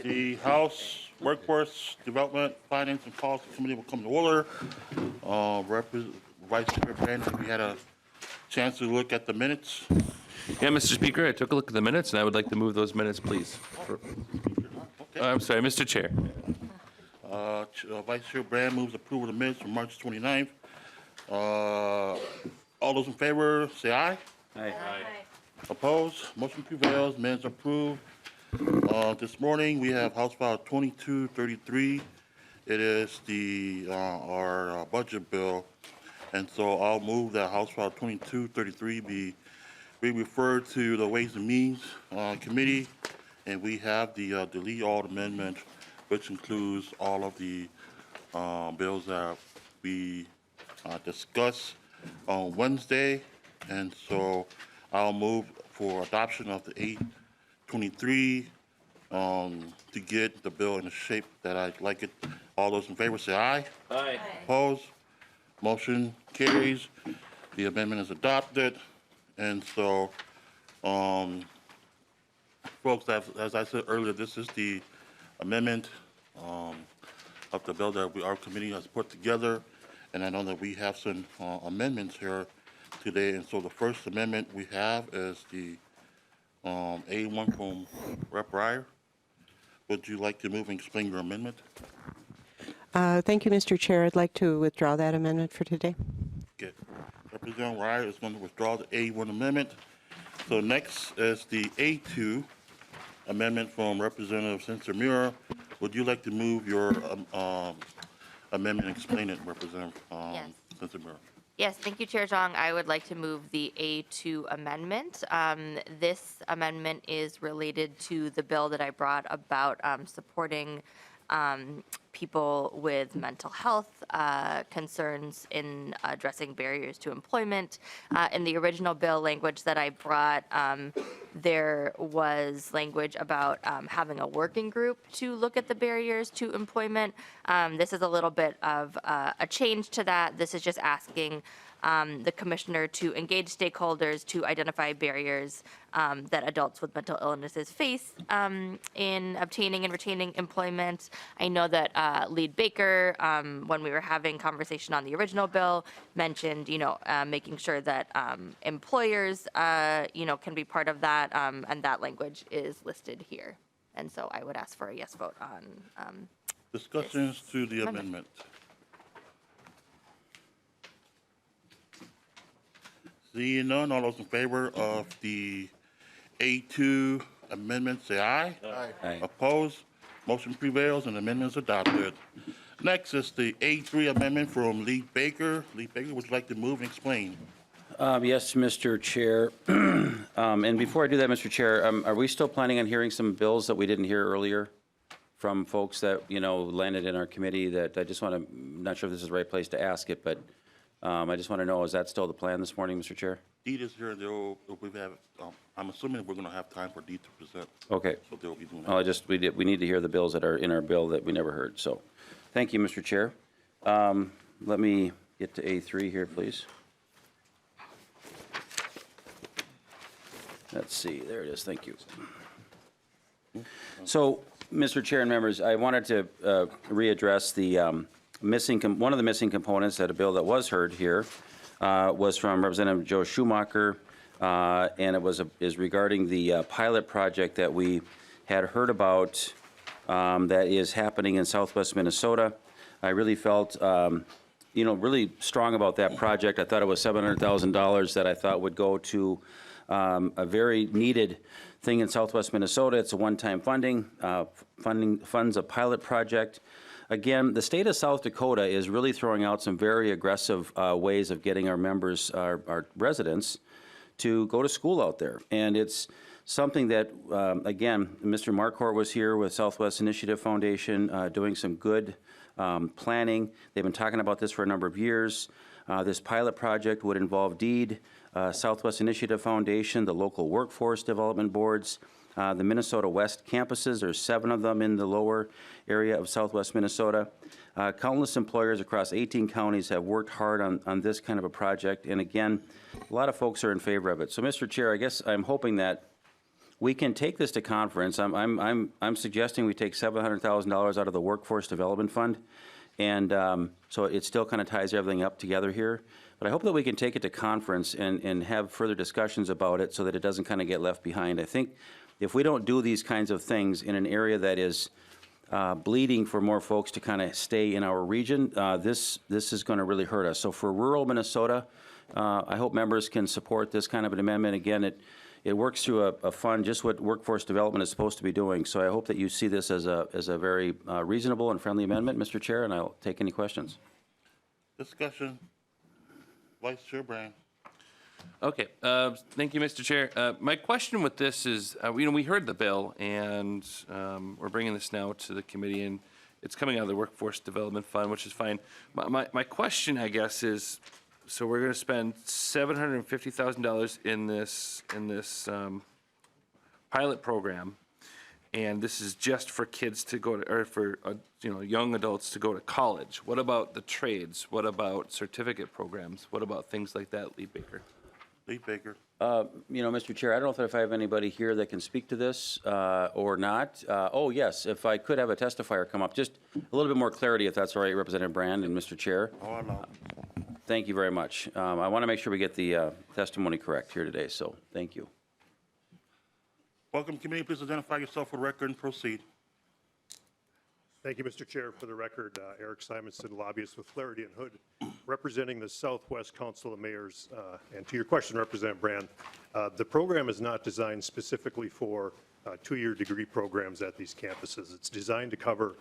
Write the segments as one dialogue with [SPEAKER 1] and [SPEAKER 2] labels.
[SPEAKER 1] The House Workforce Development, Finance, and Policy Committee will come to order. Vice Chair Brandon, have you had a chance to look at the minutes?
[SPEAKER 2] Yeah, Mr. Speaker, I took a look at the minutes, and I would like to move those minutes, please. I'm sorry, Mr. Chair.
[SPEAKER 1] Vice Chair Brand moves approval of the minutes from March 29th. All those in favor, say aye.
[SPEAKER 3] Aye.
[SPEAKER 1] Opposed? Motion prevails. Minutes approved. This morning, we have House File 2233. It is our budget bill. And so I'll move that House File 2233 be referred to the Ways and Means Committee. And we have the delete all amendment, which includes all of the bills that we discussed on Wednesday. And so I'll move for adoption of the 823 to get the bill in the shape that I'd like it. All those in favor say aye.
[SPEAKER 3] Aye.
[SPEAKER 1] Opposed? Motion carries. The amendment is adopted. And so, folks, as I said earlier, this is the amendment of the bill that our committee has put together. And I know that we have some amendments here today. And so the first amendment we have is the A1 from Rep. Ryer. Would you like to move and explain your amendment?
[SPEAKER 4] Thank you, Mr. Chair. I'd like to withdraw that amendment for today.
[SPEAKER 1] Okay. Representative Ryer is going to withdraw the A1 amendment. So next is the A2 amendment from Representative Sensor-Mura. Would you like to move your amendment and explain it, Representative
[SPEAKER 5] Yes.
[SPEAKER 1] Sensor-Mura?
[SPEAKER 5] Yes, thank you, Chair Xiong. I would like to move the A2 amendment. This amendment is related to the bill that I brought about supporting people with mental health concerns in addressing barriers to employment. In the original bill language that I brought, there was language about having a working group to look at the barriers to employment. This is a little bit of a change to that. This is just asking the commissioner to engage stakeholders to identify barriers that adults with mental illnesses face in obtaining and retaining employment. I know that Lead Baker, when we were having conversation on the original bill, mentioned, making sure that employers, can be part of that, and that language is listed here. And so I would ask for a yes vote on
[SPEAKER 1] Discussions to the amendment. Seeing none, all those in favor of the A2 amendment say aye.
[SPEAKER 3] Aye.
[SPEAKER 1] Opposed? Motion prevails and the amendment is adopted. Next is the A3 amendment from Lead Baker. Lead Baker, would you like to move and explain?
[SPEAKER 3] Yes, Mr. Chair. And before I do that, Mr. Chair, are we still planning on hearing some bills that we didn't hear earlier from folks that, landed in our committee that I just want to, not sure if this is the right place to ask it, but I just want to know, is that still the plan this morning, Mr. Chair?
[SPEAKER 1] Deed is here. I'm assuming we're going to have time for Deed to present.
[SPEAKER 3] Okay.
[SPEAKER 1] So they'll be doing
[SPEAKER 3] Well,
[SPEAKER 1] that.
[SPEAKER 3] we need to hear the bills that are in our bill that we never heard. So, thank you, Mr. Chair. Let me get to A3 here, please. Let's see. There it is. Thank you. So, Mr. Chair and members, I wanted to readdress the one of the missing components that a bill that was heard here was from Representative Joe Schumacher, and it is regarding the pilot project that we had heard about that is happening in Southwest Minnesota. I really felt, really strong about that project. I thought it was $700,000 that I thought would go to a very needed thing in Southwest Minnesota. It's a one-time funding, funds a pilot project. Again, the state of South Dakota is really throwing out some very aggressive ways of getting our members, our residents, to go to school out there. And it's something that, again, Mr. Marquardt was here with Southwest Initiative Foundation doing some good planning. They've been talking about this for a number of years. This pilot project would involve DEED, Southwest Initiative Foundation, the local workforce development boards, the Minnesota West campuses. There's 7 of them in the lower area of Southwest Minnesota. Countless employers across 18 counties have worked hard on this kind of a project. And again, a lot of folks are in favor of it. So, Mr. Chair, I guess I'm hoping that we can take this to conference. I'm suggesting we take $700,000 out of the Workforce Development Fund, and so it still kind of ties everything up together here. But I hope that we can take it to conference and have further discussions about it so that it doesn't kind of get left behind. I think if we don't do these kinds of things in an area that is bleeding for more folks to kind of stay in our region, this is going to really hurt us. So for rural Minnesota, I hope members can support this kind of an amendment. Again, it works through a fund, just what workforce development is supposed to be doing. So I hope that you see this as a very reasonable and friendly amendment, Mr. Chair, and I'll take any questions.
[SPEAKER 1] Discussion. Vice Chair Brand.
[SPEAKER 2] Okay, thank you, Mr. Chair. My question with this is, we heard the bill, and we're bringing this now to the committee, and it's coming out of the Workforce Development Fund, which is fine. My question, I guess, is, so we're going to spend $750,000 in this pilot program, and this is just for kids to go to, or for young adults to go to college. What about the trades? What about certificate programs? What about things like that, Lee Baker?
[SPEAKER 1] Lee Baker.
[SPEAKER 3] Mr. Chair, I don't know if I have anybody here that can speak to this or not. Oh, yes, if I could have a testifier come up, just a little bit more clarity, if that's all right, Representative Brand and Mr. Chair.
[SPEAKER 1] Oh, no.
[SPEAKER 3] Thank you very much. I want to make sure we get the testimony correct here today, so thank you.
[SPEAKER 1] Welcome, committee. Please identify yourself for the record and proceed.
[SPEAKER 6] Thank you, Mr. Chair. For the record, Eric Simonson, lobbyist with Flaherty and Hood, representing the Southwest Council of Mayors. And to your question, Representative Brand, the program is not designed specifically for two-year degree programs at these campuses. It's designed to cover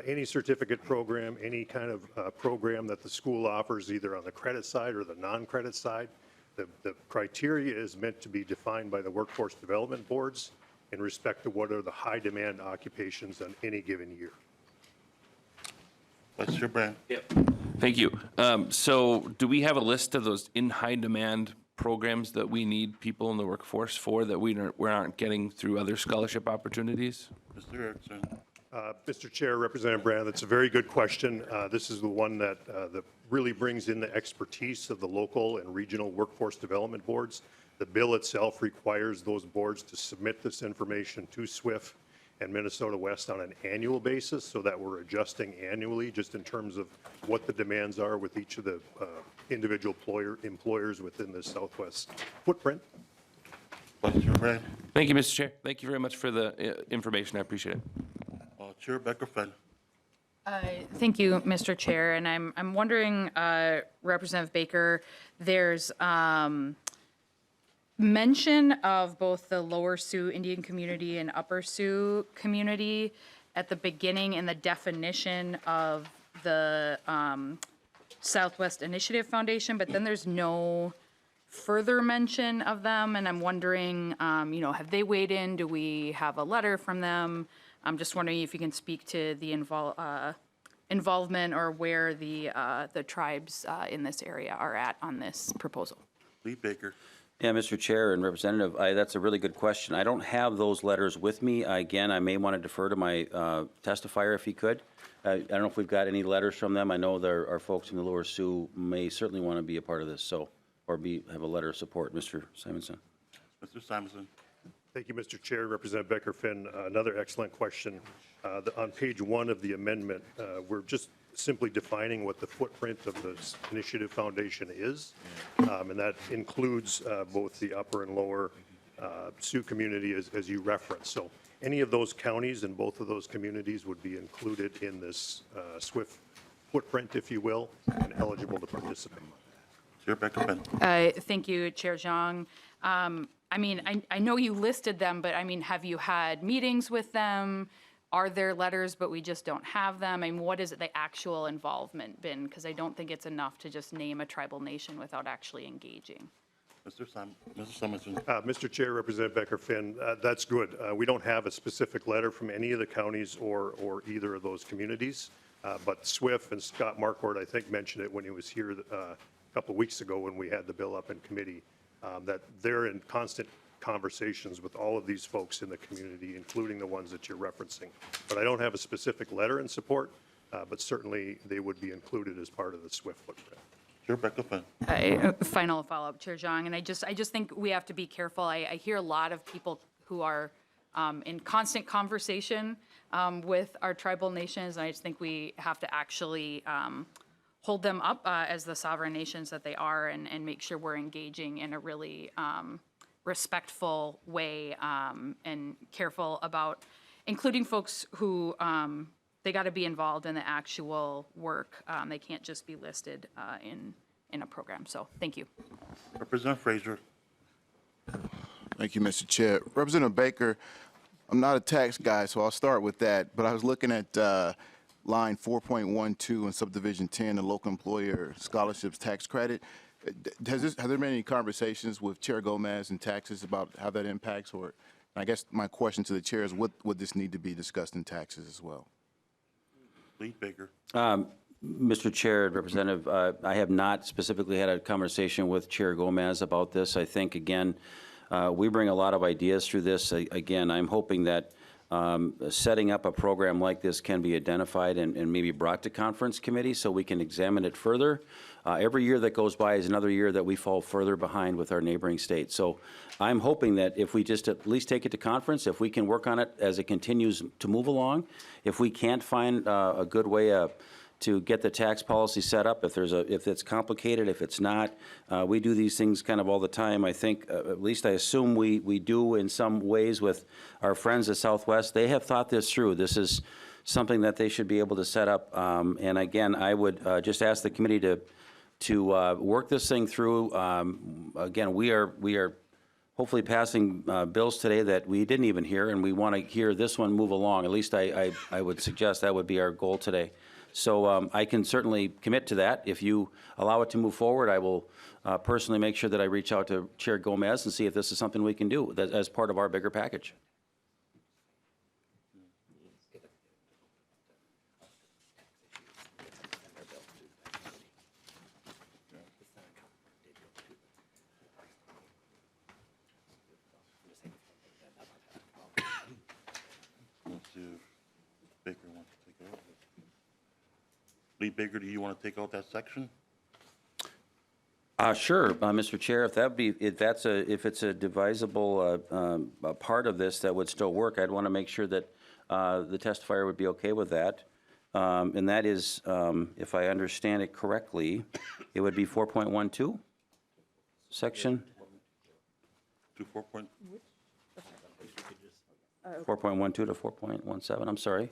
[SPEAKER 6] any certificate program, any kind of program that the school offers, either on the credit side or the non-credit side. The criteria is meant to be defined by the workforce development boards in respect to what are the high-demand occupations on any given year.
[SPEAKER 1] Vice Chair Brand.
[SPEAKER 2] Yep. Thank you. So do we have a list of those in high demand programs that we need people in the workforce for that we aren't getting through other scholarship opportunities?
[SPEAKER 1] Mr. Erickson.
[SPEAKER 6] Mr. Chair, Representative Brand, that's a very good question. This is the one that really brings in the expertise of the local and regional workforce development boards. The bill itself requires those boards to submit this information to SWIFT and Minnesota West on an annual basis, so that we're adjusting annually just in terms of what the demands are with each of the individual employers within the Southwest footprint.
[SPEAKER 1] Vice Chair Brand.
[SPEAKER 2] Thank you, Mr. Chair. Thank you very much for the information. I appreciate it.
[SPEAKER 1] Chair Becker-Fenn.
[SPEAKER 7] Thank you, Mr. Chair. And I'm wondering, Representative Baker, there's mention of both the Lower Sioux Indian community and Upper Sioux community at the beginning in the definition of the Southwest Initiative Foundation, but then there's no further mention of them. And I'm wondering, have they weighed in? Do we have a letter from them? I'm just wondering if you can speak to the involvement or where the tribes in this area are at on this proposal.
[SPEAKER 1] Lee Baker.
[SPEAKER 3] Yeah, Mr. Chair and Representative, that's a really good question. I don't have those letters with me. Again, I may want to defer to my testifier if he could. I don't know if we've got any letters from them. I know there are folks in the Lower Sioux may certainly want to be a part of this, or have a letter of support. Mr. Simonson.
[SPEAKER 1] Mr. Simonson.
[SPEAKER 6] Thank you, Mr. Chair. Representative Becker-Finn, another excellent question. On page 1 of the amendment, we're just simply defining what the footprint of the Initiative Foundation is, and that includes both the upper and lower Sioux community as you referenced. So any of those counties and both of those communities would be included in this SWIFT footprint, if you will, and eligible to participate.
[SPEAKER 1] Chair Becker-Fenn.
[SPEAKER 7] Thank you, Chair Xiong. I know you listed them, but have you had meetings with them? Are there letters, but we just don't have them? What is the actual involvement been? Because I don't think it's enough to just name a tribal nation without actually engaging.
[SPEAKER 1] Mr. Simonson.
[SPEAKER 6] Mr. Chair, Representative Becker-Finn, that's good. We don't have a specific letter from any of the counties or either of those communities, but SWIFT and Scott Marquardt, I think, mentioned it when he was here a couple of weeks ago when we had the bill up in committee, that they're in constant conversations with all of these folks in the community, including the ones that you're referencing. But I don't have a specific letter in support, but certainly they would be included as part of the SWIFT footprint.
[SPEAKER 1] Chair Becker-Fenn.
[SPEAKER 7] Final follow-up, Chair Xiong, and I just think we have to be careful. I hear a lot of people who are in constant conversation with our tribal nations. And I just think we have to actually hold them up as the sovereign nations that they are, and make sure we're engaging in a really respectful way and careful about including folks who they got to be involved in the actual work. They can't just be listed in a program. So thank you.
[SPEAKER 1] Representative Frazier.
[SPEAKER 8] Thank you, Mr. Chair. Representative Baker, I'm not a tax guy, so I'll start with that. But I was looking at line 4.12 in subdivision 10, the local employer scholarships tax credit. Have there been any conversations with Chair Gomez and taxes about how that impacts? Or I guess my question to the chair is, would this need to be discussed in taxes as well?
[SPEAKER 1] Lead Baker.
[SPEAKER 3] Mr. Chair, Representative, I have not specifically had a conversation with Chair Gomez about this. I think, again, we bring a lot of ideas through this. Again, I'm hoping that setting up a program like this can be identified and maybe brought to conference committee so we can examine it further. Every year that goes by is another year that we fall further behind with our neighboring states. So I'm hoping that if we just at least take it to conference, if we can work on it as it continues to move along, if we can't find a good way to get the tax policy set up, if it's complicated, if it's not, we do these things kind of all the time. I think, at least I assume we do in some ways with our friends at Southwest. They have thought this through. This is something that they should be able to set up. And again, I would just ask the committee to work this thing through. Again, we are hopefully passing bills today that we didn't even hear, and we want to hear this one move along. At least I would suggest that would be our goal today. So I can certainly commit to that. If you allow it to move forward, I will personally make sure that I reach out to Chair Gomez and see if this is something we can do as part of our bigger package.
[SPEAKER 1] Let's see if Baker wants to take it over. Lead Baker, do you want to take out that section?
[SPEAKER 3] Sure, Mr. Chair. If it's a divisible part of this that would still work, I'd want to make sure that the testifier would be okay with that. And that is, if I understand it correctly, it would be 4.12 section.
[SPEAKER 1] To 4 point,
[SPEAKER 3] 4.12 to 4.17. I'm sorry.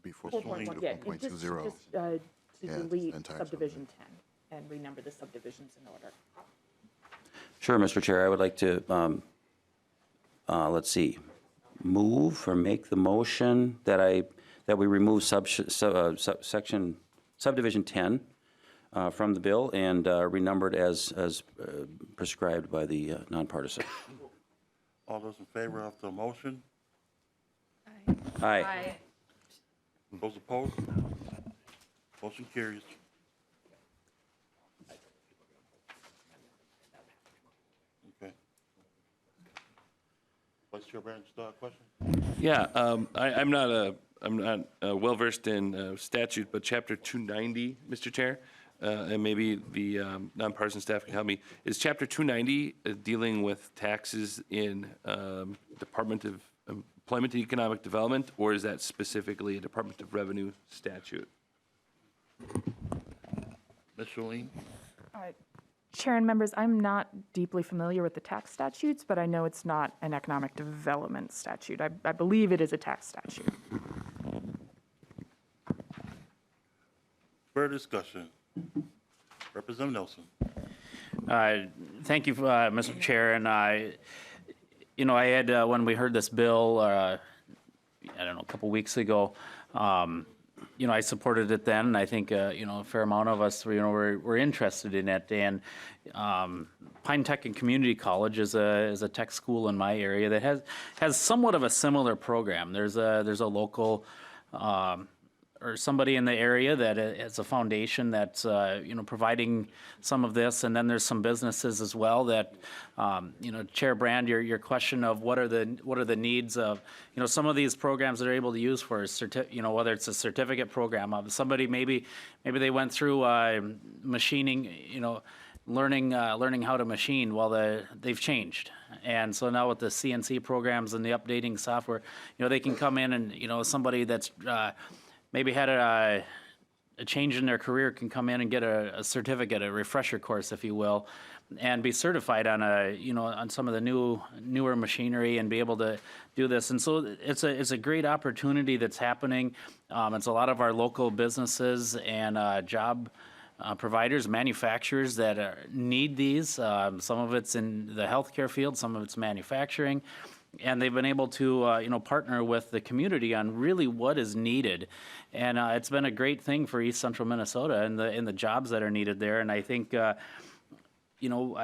[SPEAKER 8] Before
[SPEAKER 9] Yeah, it just,
[SPEAKER 8] 4.20.
[SPEAKER 9] to
[SPEAKER 8] Yeah,
[SPEAKER 9] delete
[SPEAKER 8] entire
[SPEAKER 9] subdivision 10 and renumber the subdivisions in order.
[SPEAKER 3] Sure, Mr. Chair. I would like to, let's see, move or make the motion that we remove section subdivision 10 from the bill and renumbered as prescribed by the nonpartisan.
[SPEAKER 1] all those in favor of the motion?
[SPEAKER 3] Aye.
[SPEAKER 1] Those opposed? Motion carries. Okay. Vice Chair Branch, question?
[SPEAKER 2] Yeah, I'm not well-versed in statute, but Chapter 290, Mr. Chair, and maybe the nonpartisan staff can help me. Is Chapter 290 dealing with taxes in Department of Employment and Economic Development, or is that specifically a Department of Revenue statute?
[SPEAKER 1] Ms. Shalene?
[SPEAKER 9] Chair and members, I'm not deeply familiar with the tax statutes, but I know it's not an economic development statute. I believe it is a tax statute.
[SPEAKER 1] Further discussion? Representative Nelson?
[SPEAKER 10] Thank you, Mr. Chair. And I had, when we heard this bill, I don't know, a couple weeks ago, I supported it then, and I think, a fair amount of us, were interested in it. And Pine Tech and Community College is a tech school in my area that has somewhat of a similar program. There's a local or somebody in the area that has a foundation that's providing some of this, and then there's some businesses as well that Chair Brand, your question of what are the needs of some of these programs that are able to use for whether it's a certificate program of somebody maybe they went through machining learning how to machine. Well, they've changed. And so now with the CNC programs and the updating software, they can come in and, somebody that's maybe had a change in their career can come in and get a certificate, a refresher course, if you will, and be certified on on some of the newer machinery and be able to do this. And so it's a great opportunity that's happening. It's a lot of our local businesses and job providers, manufacturers that need these. Some of it's in the healthcare field, some of it's manufacturing. And they've been able to, partner with the community on really what is needed, and it's been a great thing for East Central Minnesota and the jobs that are needed there. And I think, I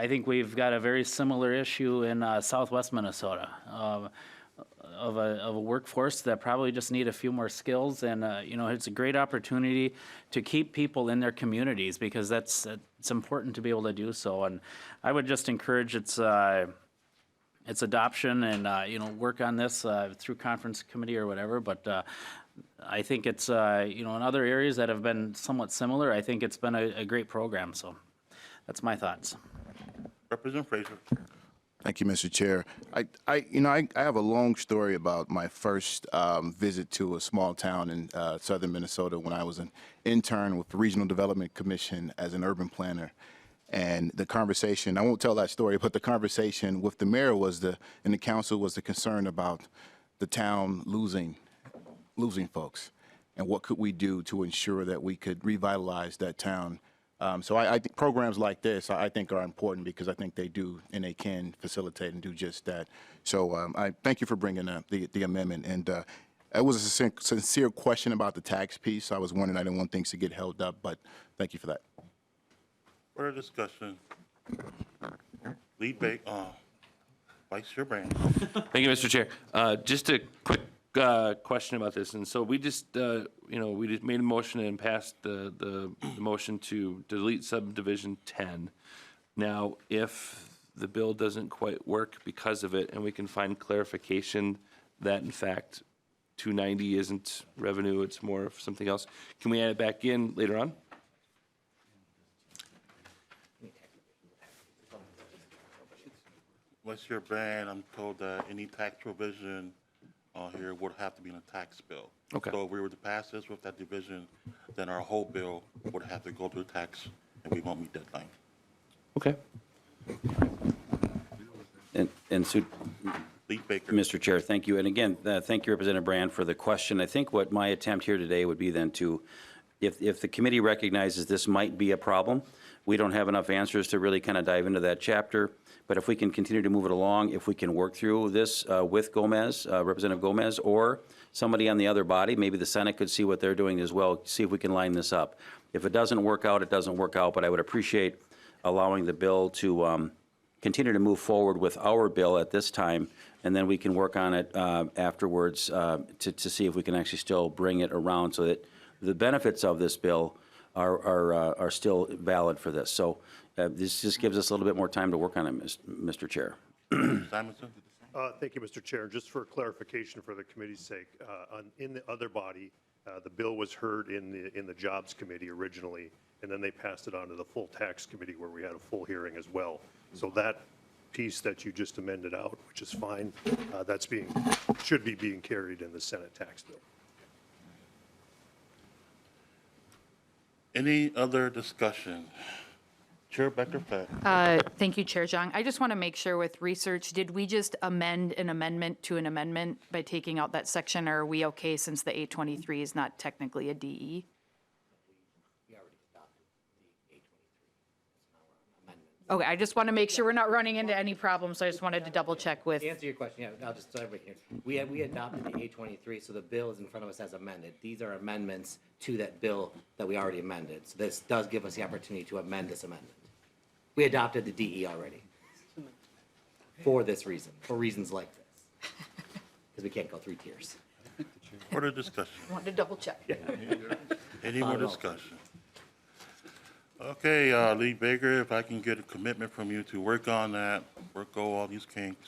[SPEAKER 10] think we've got a very similar issue in Southwest Minnesota of a workforce that probably just need a few more skills. And it's a great opportunity to keep people in their communities because it's important to be able to do so. And I would just encourage its adoption and, work on this through conference committee or whatever. But I think it's, in other areas that have been somewhat similar, I think it's been a great program. So that's my thoughts.
[SPEAKER 1] Representative Fraser.
[SPEAKER 8] Thank you, Mr. Chair. I have a long story about my first visit to a small town in southern Minnesota when I was an intern with the Regional Development Commission as an urban planner. And the conversation, I won't tell that story, but the conversation with the mayor and the council was the concern about the town losing folks and what could we do to ensure that we could revitalize that town. So I think programs like this, I think are important because I think they do and they can facilitate and do just that. So I thank you for bringing up the amendment. And it was a sincere question about the tax piece. I was wondering, I didn't want things to get held up, but thank you for that.
[SPEAKER 1] Further discussion. Vice Chair Brand.
[SPEAKER 2] Thank you, Mr. Chair. Just a quick question about this. And so we just, we just made a motion and passed the motion to delete subdivision 10. Now, if the bill doesn't quite work because of it, and we can find clarification that in fact 290 isn't revenue, it's more of something else, can we add it back in later on?
[SPEAKER 1] Vice Chair Brand, I'm told that any tax provision here would have to be in a tax bill.
[SPEAKER 2] Okay.
[SPEAKER 1] So if we were to pass this with that division, then our whole bill would have to go to the tax, and we won't meet that deadline.
[SPEAKER 2] Okay.
[SPEAKER 1] Lead Baker.
[SPEAKER 3] Mr. Chair, thank you. And again, thank you, Representative Brand, for the question. I think what my attempt here today would be then to, if the committee recognizes this might be a problem, we don't have enough answers to really kind of dive into that chapter. But if we can continue to move it along, if we can work through this with Gomez, Representative Gomez, or somebody on the other body, maybe the Senate could see what they're doing as well, see if we can line this up. If it doesn't work out, it doesn't work out, but I would appreciate allowing the bill to continue to move forward with our bill at this time, and then we can work on it afterwards to see if we can actually still bring it around so that the benefits of this bill are still valid for this. So this just gives us a little bit more time to work on it, Mr. Chair.
[SPEAKER 1] Simonson.
[SPEAKER 6] Thank you, Mr. Chair. Just for clarification for the committee's sake, in the other body, the bill was heard in the Jobs Committee originally, and then they passed it on to the full Tax Committee where we had a full hearing as well. So that piece that you just amended out, which is fine, should be being carried in the Senate tax bill.
[SPEAKER 1] Any other discussion? Chair Becker-Fett.
[SPEAKER 7] Thank you, Chair Xiong. I just want to make sure with research, did we just amend an amendment to an amendment by taking out that section, or are we okay since the 823 is not technically a DE? Okay, I just want to make sure we're not running into any problems, so I just wanted to double check with.
[SPEAKER 11] To answer your question, yeah, I'll just start right here. We adopted the 823, so the bill is in front of us as amended. These are amendments to that bill that we already amended. So this does give us the opportunity to amend this amendment. We adopted the DE already. For this reason, for reasons like this. Because we can't go 3 tiers.
[SPEAKER 1] Further discussion.
[SPEAKER 7] I wanted to double check.
[SPEAKER 1] Any more discussion? Okay, Lead Baker, if I can get a commitment from you to work on that, work out all these kinks.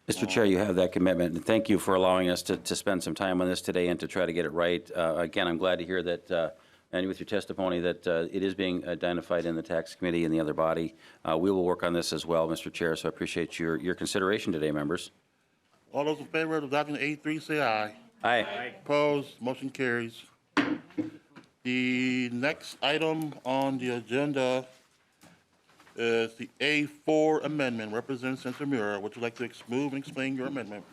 [SPEAKER 3] Mr. Chair, you have that commitment, and thank you for allowing us to spend some time on this today and to try to get it right. Again, I'm glad to hear that and with your testimony that it is being identified in the tax committee and the other body. We will work on this as well, Mr. Chair, so I appreciate your consideration today, members.
[SPEAKER 1] All those in favor of adopting A3, say aye.
[SPEAKER 3] Aye.
[SPEAKER 1] Opposed, motion carries. The next item on the agenda is the A4 amendment. Representative Centimura, would you like to move and explain your amendment?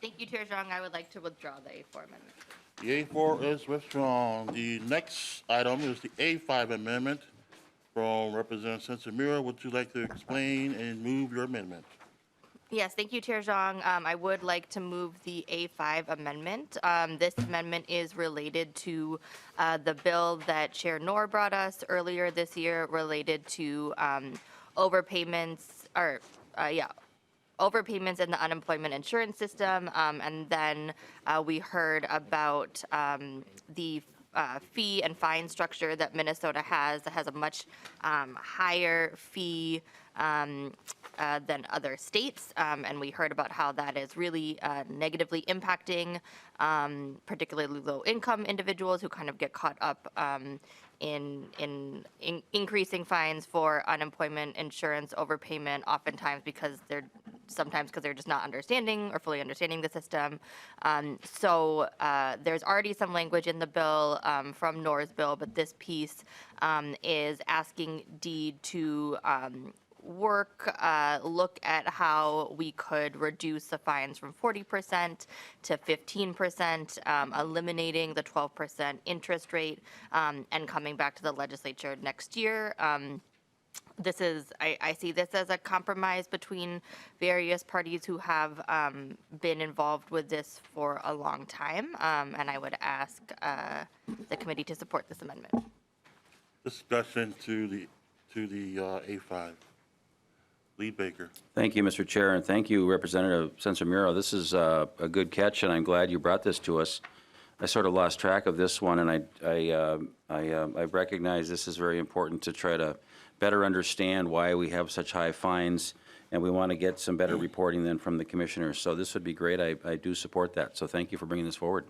[SPEAKER 5] Thank you, Chair Xiong. I would like to withdraw the A4 amendment.
[SPEAKER 1] The A4 is withdrawn. The next item is the A5 amendment from Representative Centimura. Would you like to explain and move your amendment?
[SPEAKER 5] Yes, thank you, Chair Xiong. I would like to move the A5 amendment. This amendment is related to the bill that Chair Knorr brought us earlier this year related to overpayments, overpayments in the unemployment insurance system. And then we heard about the fee and fine structure that Minnesota has, that has a much higher fee than other states, and we heard about how that is really negatively impacting particularly low-income individuals who kind of get caught up in increasing fines for unemployment insurance overpayment, oftentimes because they're just not understanding or fully understanding the system. So there's already some language in the bill from Knorr's bill, but this piece is asking DEED to look at how we could reduce the fines from 40% to 15%, eliminating the 12% interest rate, and coming back to the legislature next year. I see this as a compromise between various parties who have been involved with this for a long time, and I would ask the committee to support this amendment.
[SPEAKER 1] Discussion to the A5. Lead Baker.
[SPEAKER 3] Thank you, Mr. Chair, and thank you, Representative Centimura. This is a good catch, and I'm glad you brought this to us. I sort of lost track of this one, and I recognize this is very important to try to better understand why we have such high fines, and we want to get some better reporting then from the commissioners. So this would be great. I do support that. So thank you for bringing this forward.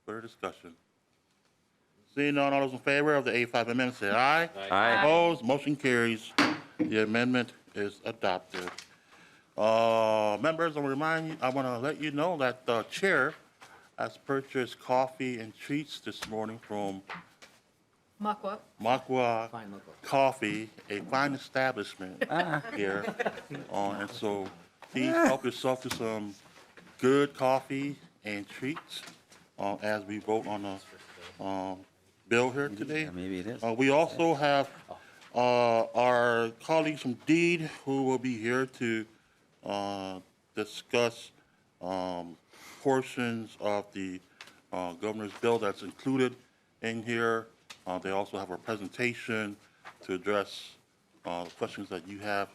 [SPEAKER 1] Further discussion. Seeing none, all those in favor of the A5 amendment say aye.
[SPEAKER 3] Aye.
[SPEAKER 1] Opposed, motion carries. The amendment is adopted. Members, I want to let you know that the chair has purchased coffee and treats this morning from Makwa Coffee, a fine establishment here. And so please help yourself to some good coffee and treats as we vote on the bill here today.
[SPEAKER 3] Maybe it is.
[SPEAKER 1] We also have our colleagues from DEED who will be here to discuss portions of the governor's bill that's included in here. They also have a presentation to address questions that you have,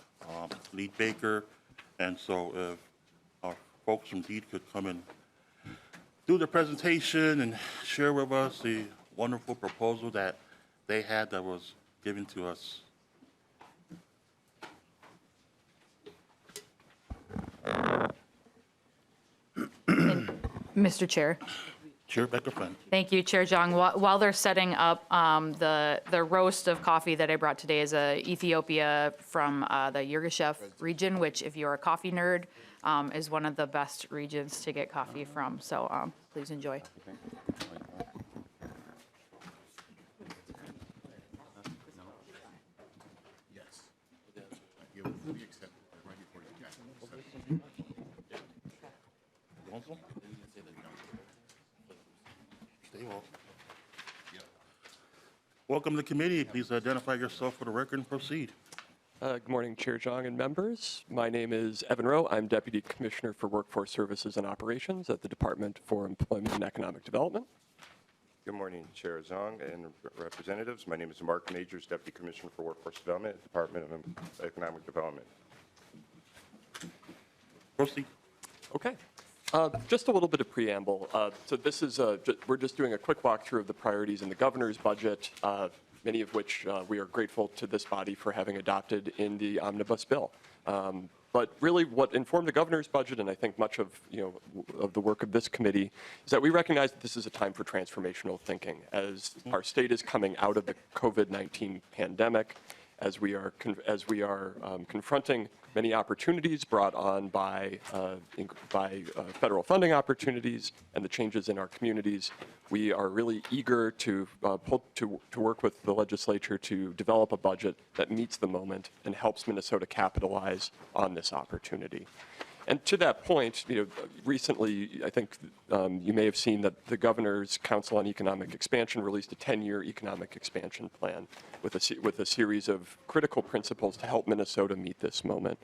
[SPEAKER 1] Lead Baker. And so if our folks from DEED could come and do the presentation and share with us the wonderful proposal that they had that was given to us.
[SPEAKER 7] Mr. Chair.
[SPEAKER 1] Chair Becker-Flynn.
[SPEAKER 7] Thank you, Chair Xiong. While they're setting up, the roast of coffee that I brought today is Ethiopia from the Yirgacheffe region, which, if you're a coffee nerd, is one of the best regions to get coffee from. So please enjoy.
[SPEAKER 1] Stay off. Welcome to the committee. Please identify yourself for the record and proceed.
[SPEAKER 12] Good morning, Chair Xiong and members. My name is Evan Rowe. I'm Deputy Commissioner for Workforce Services and Operations at the Department for Employment and Economic Development.
[SPEAKER 13] Good morning, Chair Xiong and representatives. My name is Mark Majors, Deputy Commissioner for Workforce Development at the Department of Economic Development.
[SPEAKER 1] Proceed.
[SPEAKER 12] Okay. Just a little bit of preamble. So this is, we're just doing a quick walkthrough of the priorities in the governor's budget, many of which we are grateful to this body for having adopted in the omnibus bill. But really what informed the governor's budget, and I think much of, of the work of this committee, is that we recognize that this is a time for transformational thinking. As our state is coming out of the COVID-19 pandemic, as we are confronting many opportunities brought on by federal funding opportunities and the changes in our communities, we are really eager to work with the legislature to develop a budget that meets the moment and helps Minnesota capitalize on this opportunity. And to that point, recently, I think you may have seen that the Governor's Council on Economic Expansion released a 10-year economic expansion plan with a series of critical principles to help Minnesota meet this moment.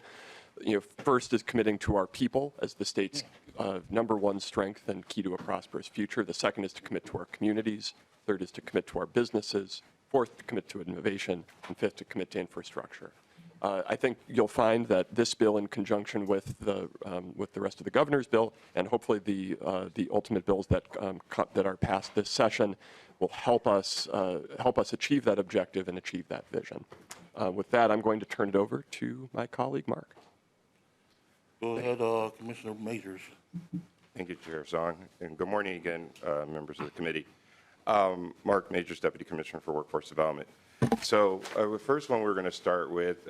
[SPEAKER 12] First is committing to our people as the state's #1 strength and key to a prosperous future. The second is to commit to our communities. Third is to commit to our businesses. Fourth, to commit to innovation. And fifth, to commit to infrastructure. I think you'll find that this bill, in conjunction with the rest of the governor's bill, and hopefully the ultimate bills that are passed this session, will help us achieve that objective and achieve that vision. With that, I'm going to turn it over to my colleague, Mark.
[SPEAKER 1] Go ahead, Commissioner Majors.
[SPEAKER 13] Thank you, Chair Xiong, and good morning again, members of the committee. Mark Majors, Deputy Commissioner for Workforce Development. So the first one we're going to start with,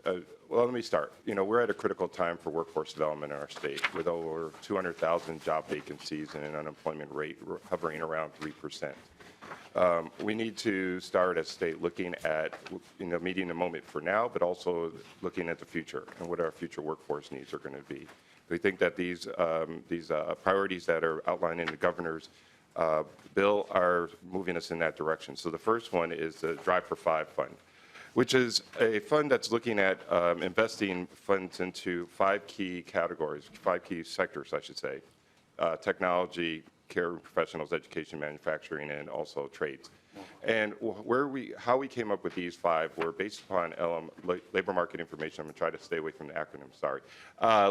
[SPEAKER 13] well, let me start. We're at a critical time for workforce development in our state with over 200,000 job vacancies and an unemployment rate hovering around 3%. We need to start as a state looking at meeting the moment for now, but also looking at the future and what our future workforce needs are going to be. We think that these priorities that are outlined in the governor's bill are moving us in that direction. So the first one is the Drive for 5 fund, which is a fund that's looking at investing funds into 5 key categories, 5 key sectors, I should say: technology, care professionals, education, manufacturing, and also trades. And how we came up with these 5 were based upon labor market information. I'm going to try to stay away from the acronym, sorry.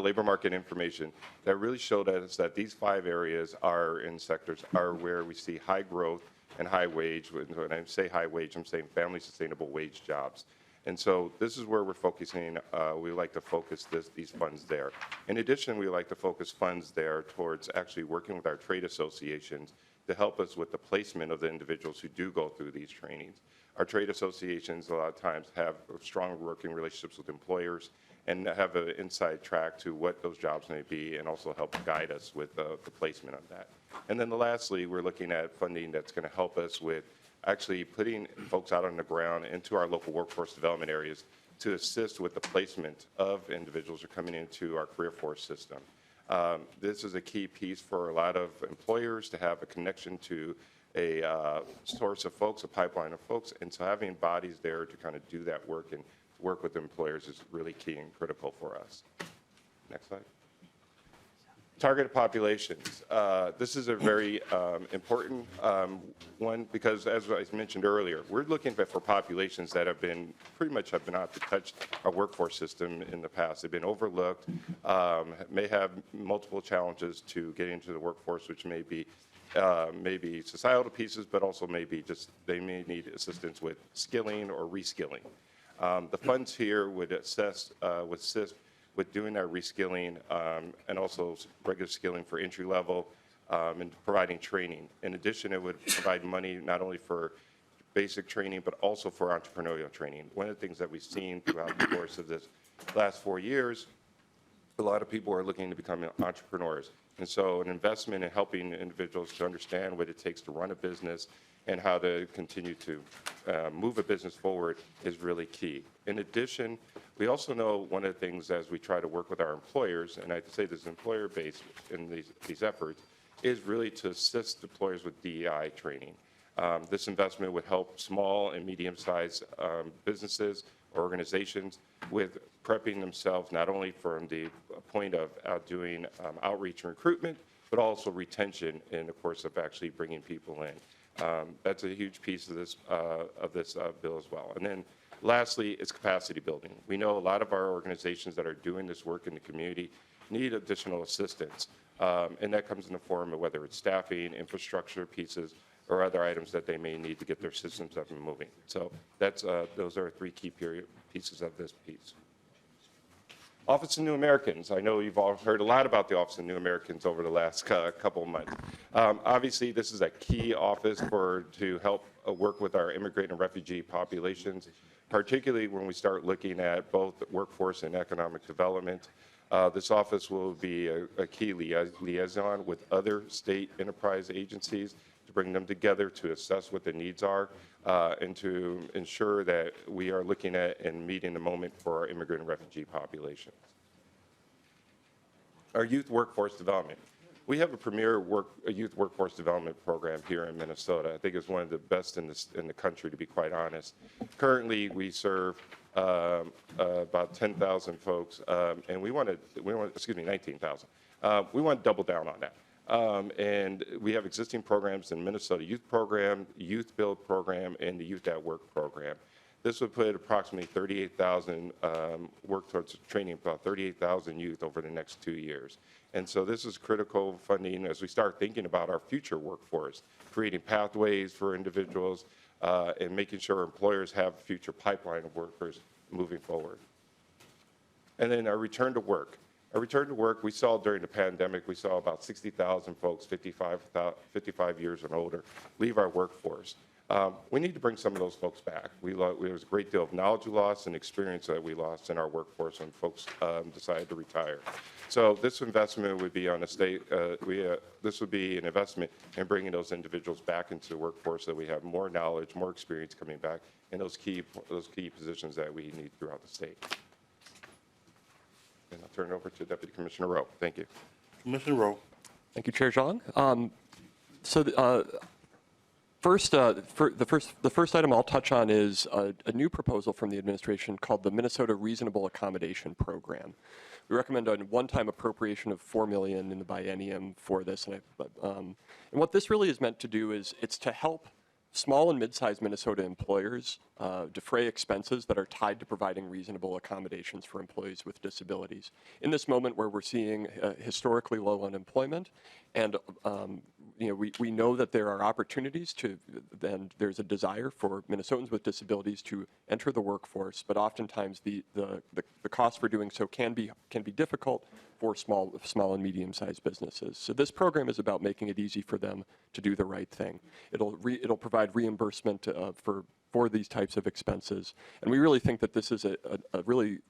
[SPEAKER 13] Labor market information that really showed us that these 5 areas in sectors are where we see high growth and high wage. When I say high wage, I'm saying family sustainable wage jobs. And so this is where we're focusing. We like to focus these funds there. In addition, we like to focus funds there towards actually working with our trade associations to help us with the placement of the individuals who do go through these trainings. Our trade associations a lot of times have strong working relationships with employers and have an inside track to what those jobs may be, and also help guide us with the placement of that. And then lastly, we're looking at funding that's going to help us with actually putting folks out on the ground into our local workforce development areas to assist with the placement of individuals who are coming into our career force system. This is a key piece for a lot of employers to have a connection to a source of folks, a pipeline of folks, and so having bodies there to kind of do that work and work with employers is really key and critical for us. Next slide. Targeted populations. This is a very important one because, as I mentioned earlier, we're looking for populations that have been not touched our workforce system in the past. They've been overlooked, may have multiple challenges to get into the workforce, which may be societal pieces, but also they may need assistance with skilling or reskilling. The funds here would assist with doing that reskilling and also regular skilling for entry level and providing training. In addition, it would provide money not only for basic training, but also for entrepreneurial training. One of the things that we've seen throughout the course of this last 4 years, a lot of people are looking to become entrepreneurs. And so an investment in helping individuals to understand what it takes to run a business and how to continue to move a business forward is really key. In addition, we also know one of the things as we try to work with our employers, and I'd say this employer base in these efforts, is really to assist employers with DEI training. This investment would help small and medium-sized businesses or organizations with prepping themselves not only from the point of doing outreach and recruitment, but also retention in the course of actually bringing people in. That's a huge piece of this bill as well. And then lastly, it's capacity building. We know a lot of our organizations that are doing this work in the community need additional assistance, and that comes in the form of whether it's staffing, infrastructure pieces, or other items that they may need to get their systems up and moving. So those are 3 key pieces of this piece. Office of New Americans. I know you've all heard a lot about the Office of New Americans over the last couple of months. Obviously, this is a key office to help work with our immigrant and refugee populations, particularly when we start looking at both workforce and economic development. This office will be a key liaison with other state enterprise agencies to bring them together to assess what the needs are and to ensure that we are looking at and meeting the moment for our immigrant and refugee populations. Our youth workforce development. We have a premier youth workforce development program here in Minnesota. I think it's one of the best in the country, to be quite honest. Currently, we serve about 10,000 folks, and we want 19,000. We want to double down on that. And we have existing programs in Minnesota Youth Program, Youth Build Program, and the Youth at Work Program. This would put approximately 38,000 work towards training about 38,000 youth over the next 2 years. And so this is critical funding as we start thinking about our future workforce, creating pathways for individuals and making sure employers have a future pipeline of workers moving forward. And then our return to work. Our return to work, we saw during the pandemic, we saw about 60,000 folks, 55 years and older, leave our workforce. We need to bring some of those folks back. There was a great deal of knowledge we lost and experience that we lost in our workforce when folks decided to retire. So this investment would be on the state, this would be an investment in bringing those individuals back into the workforce so that we have more knowledge, more experience coming back in those key positions that we need throughout the state. And I'll turn it over to Deputy Commissioner Rowe. Thank you.
[SPEAKER 1] Commissioner Rowe.
[SPEAKER 12] Thank you, Chair Xiong. The first item I'll touch on is a new proposal from the administration called the Minnesota Reasonable Accommodation Program. We recommend a one-time appropriation of $4 million in the biennium for this. And what this really is meant to do is it's to help small and mid-sized Minnesota employers defray expenses that are tied to providing reasonable accommodations for employees with disabilities. In this moment where we're seeing historically low unemployment, and we know that there are opportunities and there's a desire for Minnesotans with disabilities to enter the workforce, but oftentimes the cost for doing so can be difficult for small and medium-sized businesses. So this program is about making it easy for them to do the right thing. It'll provide reimbursement for these types of expenses, and we really think that this is a really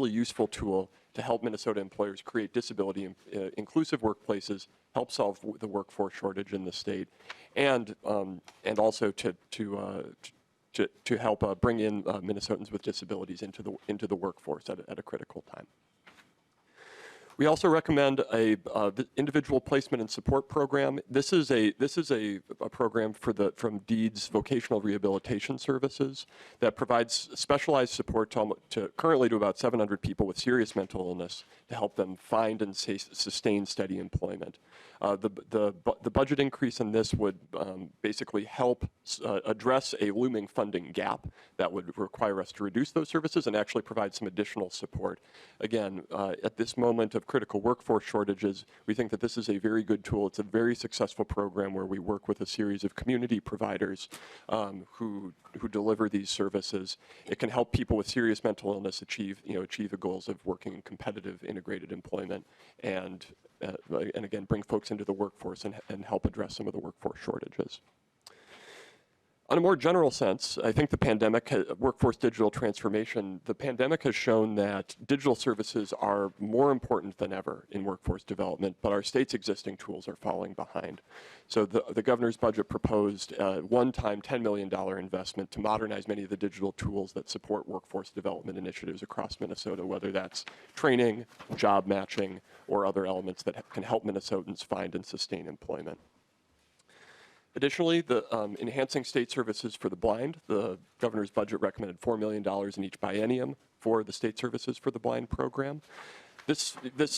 [SPEAKER 12] useful tool to help Minnesota employers create disability inclusive workplaces, help solve the workforce shortage in the state, and also to help bring in Minnesotans with disabilities into the workforce at a critical time. We also recommend the individual placement and support program. This is a program from DEED's Vocational Rehabilitation Services that provides specialized support currently to about 700 people with serious mental illness to help them find and sustain steady employment. The budget increase in this would basically help address a looming funding gap that would require us to reduce those services and actually provide some additional support. Again, at this moment of critical workforce shortages, we think that this is a very good tool. It's a very successful program where we work with a series of community providers who deliver these services. It can help people with serious mental illness achieve the goals of working in competitive integrated employment and again, bring folks into the workforce and help address some of the workforce shortages. On a more general sense, I think the pandemic, workforce digital transformation, the pandemic has shown that digital services are more important than ever in workforce development, but our state's existing tools are falling behind. So the governor's budget proposed a one-time $10 million investment to modernize many of the digital tools that support workforce development initiatives across Minnesota, whether that's training, job matching, or other elements that can help Minnesotans find and sustain employment. Additionally, enhancing state services for the blind, the governor's budget recommended $4 million in each biennium for the state services for the blind program. This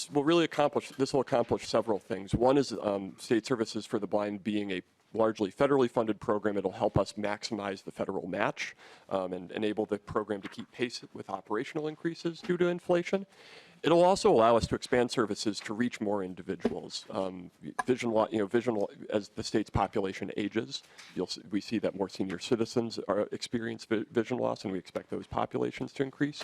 [SPEAKER 12] will accomplish several things. One is state services for the blind being a largely federally funded program. It'll help us maximize the federal match and enable the program to keep pace with operational increases due to inflation. It'll also allow us to expand services to reach more individuals. As the state's population ages, we see that more senior citizens experience vision loss, and we expect those populations to increase.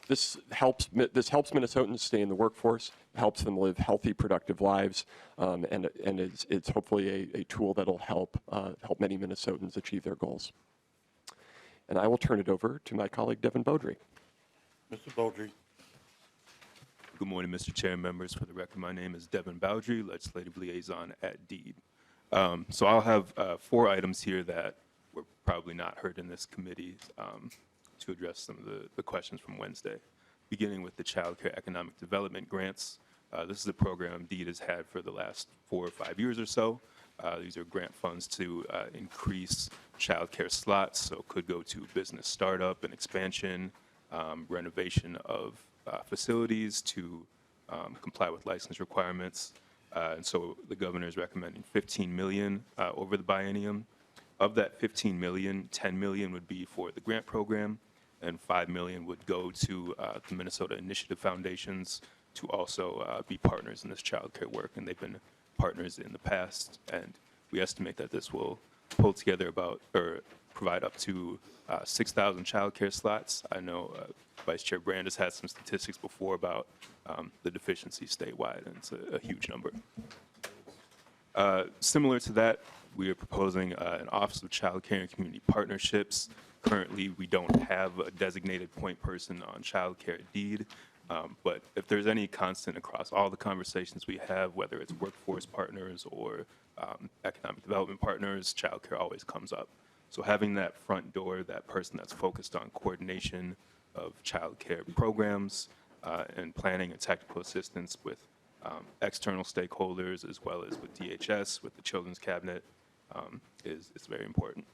[SPEAKER 12] this helps Minnesotans stay in the workforce, helps them live healthy, productive lives, and it's hopefully a tool that'll help many Minnesotans achieve their goals. And I will turn it over to my colleague Devin Beaudry.
[SPEAKER 1] Mr. Beaudry.
[SPEAKER 14] Good morning, Mr. Chair and members. For the record, my name is Devin Bowdry, Legislative Liaison at DEED. So I'll have 4 items here that were probably not heard in this committee to address some of the questions from Wednesday, beginning with the Child Care Economic Development Grants. This is a program DEED has had for the last 4 or 5 years or so. These are grant funds to increase child care slots, so it could go to business startup and expansion, renovation of facilities to comply with license requirements. And so the governor is recommending $15 million over the biennium. Of that $15 million, $10 million would be for the grant program, and $5 million would go to the Minnesota Initiative Foundations to also be partners in this child care work. And they've been partners in the past, and we estimate that this will pull together provide up to 6,000 child care slots. I know Vice Chair Brand has had some statistics before about the deficiency statewide, and it's a huge number. Similar to that, we are proposing an Office of Child Care and Community Partnerships. Currently, we don't have a designated point person on child care at DEED, but if there's any constant across all the conversations we have, whether it's workforce partners or economic development partners, child care always comes up. So having that front door, that person that's focused on coordination of child care programs and planning and technical assistance with external stakeholders, as well as with DHS, with the Children's Cabinet, is very important.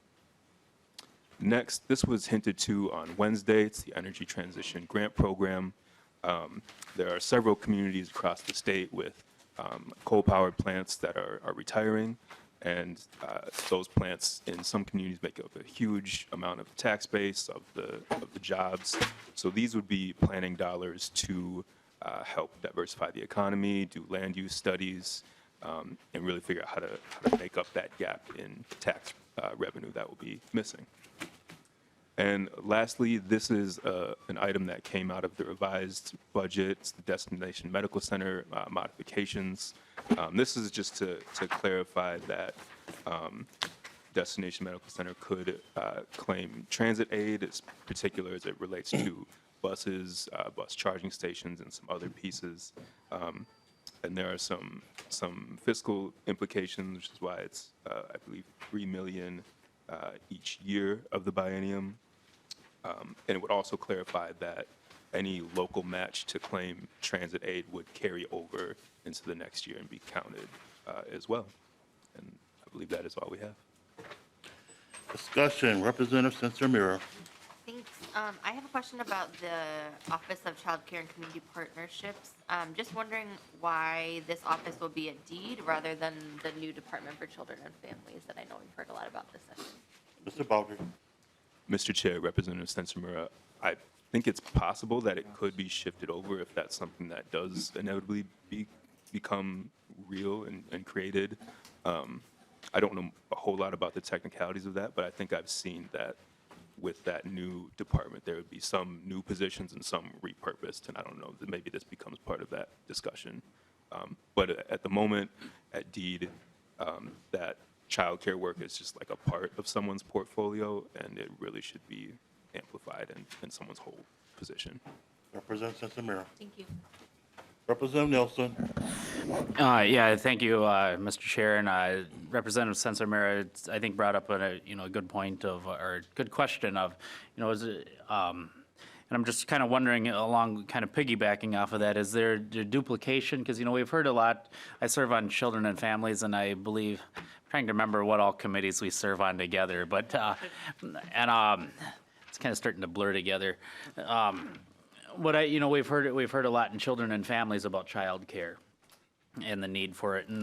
[SPEAKER 14] Next, this was hinted to on Wednesday. It's the Energy Transition Grant Program. There are several communities across the state with coal-powered plants that are retiring, and those plants in some communities make up a huge amount of tax base of the jobs. So these would be planning dollars to help diversify the economy, do land use studies, and really figure out how to make up that gap in tax revenue that will be missing. And lastly, this is an item that came out of the revised budget. It's the Destination Medical Center modifications. This is just to clarify that Destination Medical Center could claim transit aid, as particular as it relates to buses, bus charging stations, and some other pieces. And there are some fiscal implications, which is why it's, I believe, $3 million each year of the biennium. And it would also clarify that any local match to claim transit aid would carry over into the next year and be counted as well. And I believe that is all we have.
[SPEAKER 1] Discussion, Representative Censor-Mira.
[SPEAKER 5] Thanks. I have a question about the Office of Child Care and Community Partnerships. Just wondering why this office will be at DEED rather than the new Department for Children and Families that I know we've heard a lot about this session.
[SPEAKER 1] Mr. Baldry.
[SPEAKER 14] Mr. Chair, Representative Censor-Mira, I think it's possible that it could be shifted over if that's something that does inevitably become real and created. I don't know a whole lot about the technicalities of that, but I think I've seen that with that new department, there would be some new positions and some repurposed, and I don't know, that maybe this becomes part of that discussion. But at the moment, at DEED, that child care work is just like a part of someone's portfolio, and it really should be amplified in someone's whole position.
[SPEAKER 1] Representative Censor-Mira.
[SPEAKER 5] Thank you.
[SPEAKER 1] Representative Nelson.
[SPEAKER 10] Yeah, thank you, Mr. Chair, and Representative Censor-Mira, I think, brought up a good point or good question of, is it, and I'm just kind of wondering along, kind of piggybacking off of that, is there duplication? Because we've heard a lot. I serve on Children and Families, and I believe, I'm trying to remember what all committees we serve on together, but it's kind of starting to blur together. We've heard a lot in Children and Families about child care and the need for it. And,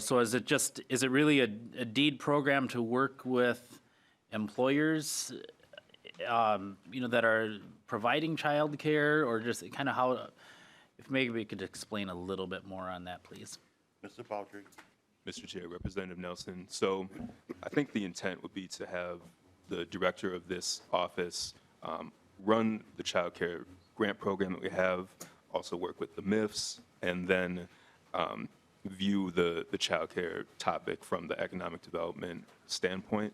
[SPEAKER 10] so is it really a DEED program to work with employers, that are providing child care, or just kind of how, if maybe we could explain a little bit more on that, please.
[SPEAKER 1] Mr. Baldry.
[SPEAKER 14] Mr. Chair, Representative Nelson. So I think the intent would be to have the director of this office run the child care grant program that we have, also work with the MIFs, and then view the child care topic from the economic development standpoint.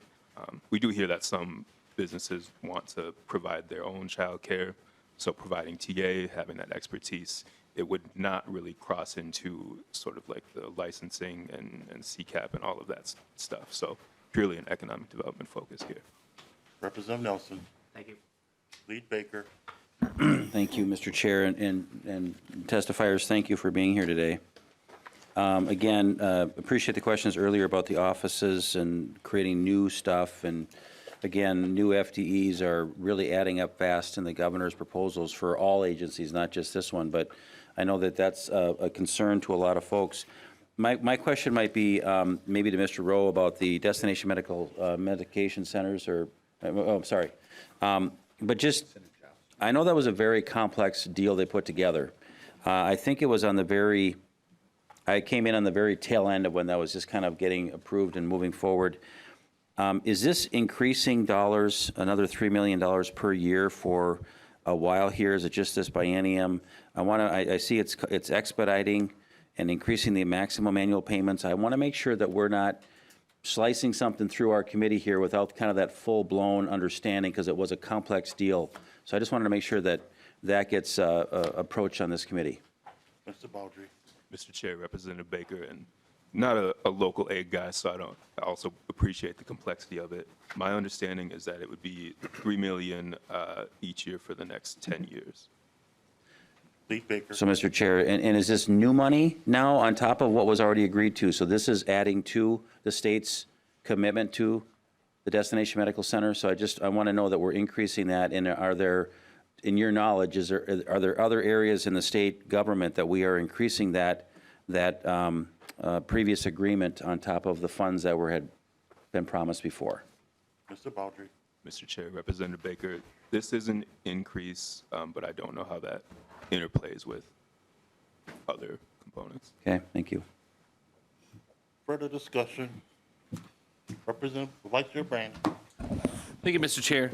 [SPEAKER 14] We do hear that some businesses want to provide their own child care, so providing TA, having that expertise, it would not really cross into sort of like the licensing and CCAP and all of that stuff. So purely an economic development focus here.
[SPEAKER 1] Representative Nelson.
[SPEAKER 11] Thank you.
[SPEAKER 1] Lead Baker.
[SPEAKER 3] Thank you, Mr. Chair, and testifiers, thank you for being here today. Again, appreciate the questions earlier about the offices and creating new stuff, and again, new FTEs are really adding up fast in the governor's proposals for all agencies, not just this one, but I know that that's a concern to a lot of folks. My question might be maybe to Mr. Rowe about the destination medication centers, or, oh, I'm sorry. But just, I know that was a very complex deal they put together. I think it was on the very, I came in on the very tail end of when that was just kind of getting approved and moving forward. Is this increasing dollars, another $3 million per year for a while here? Is it just this biennium? I see it's expediting and increasing the maximum annual payments. I want to make sure that we're not slicing something through our committee here without kind of that full-blown understanding, because it was a complex deal. So I just wanted to make sure that that gets approached on this committee.
[SPEAKER 1] Mr. Baldry.
[SPEAKER 14] Mr. Chair, Representative Baker, and not a local aid guy, so I also appreciate the complexity of it. My understanding is that it would be $3 million each year for the next 10 years.
[SPEAKER 1] Lead Baker.
[SPEAKER 3] So, Mr. Chair, and is this new money now on top of what was already agreed to? So this is adding to the state's commitment to the Destination Medical Center? So I want to know that we're increasing that, and are there, in your knowledge, are there other areas in the state government that we are increasing that previous agreement on top of the funds that had been promised before?
[SPEAKER 1] Mr. Baldry.
[SPEAKER 14] Mr. Chair, Representative Baker, this is an increase, but I don't know how that interplays with other components.
[SPEAKER 3] Okay, thank you.
[SPEAKER 1] Further discussion. Representative Vice Chair Brandon.
[SPEAKER 2] Thank you, Mr. Chair.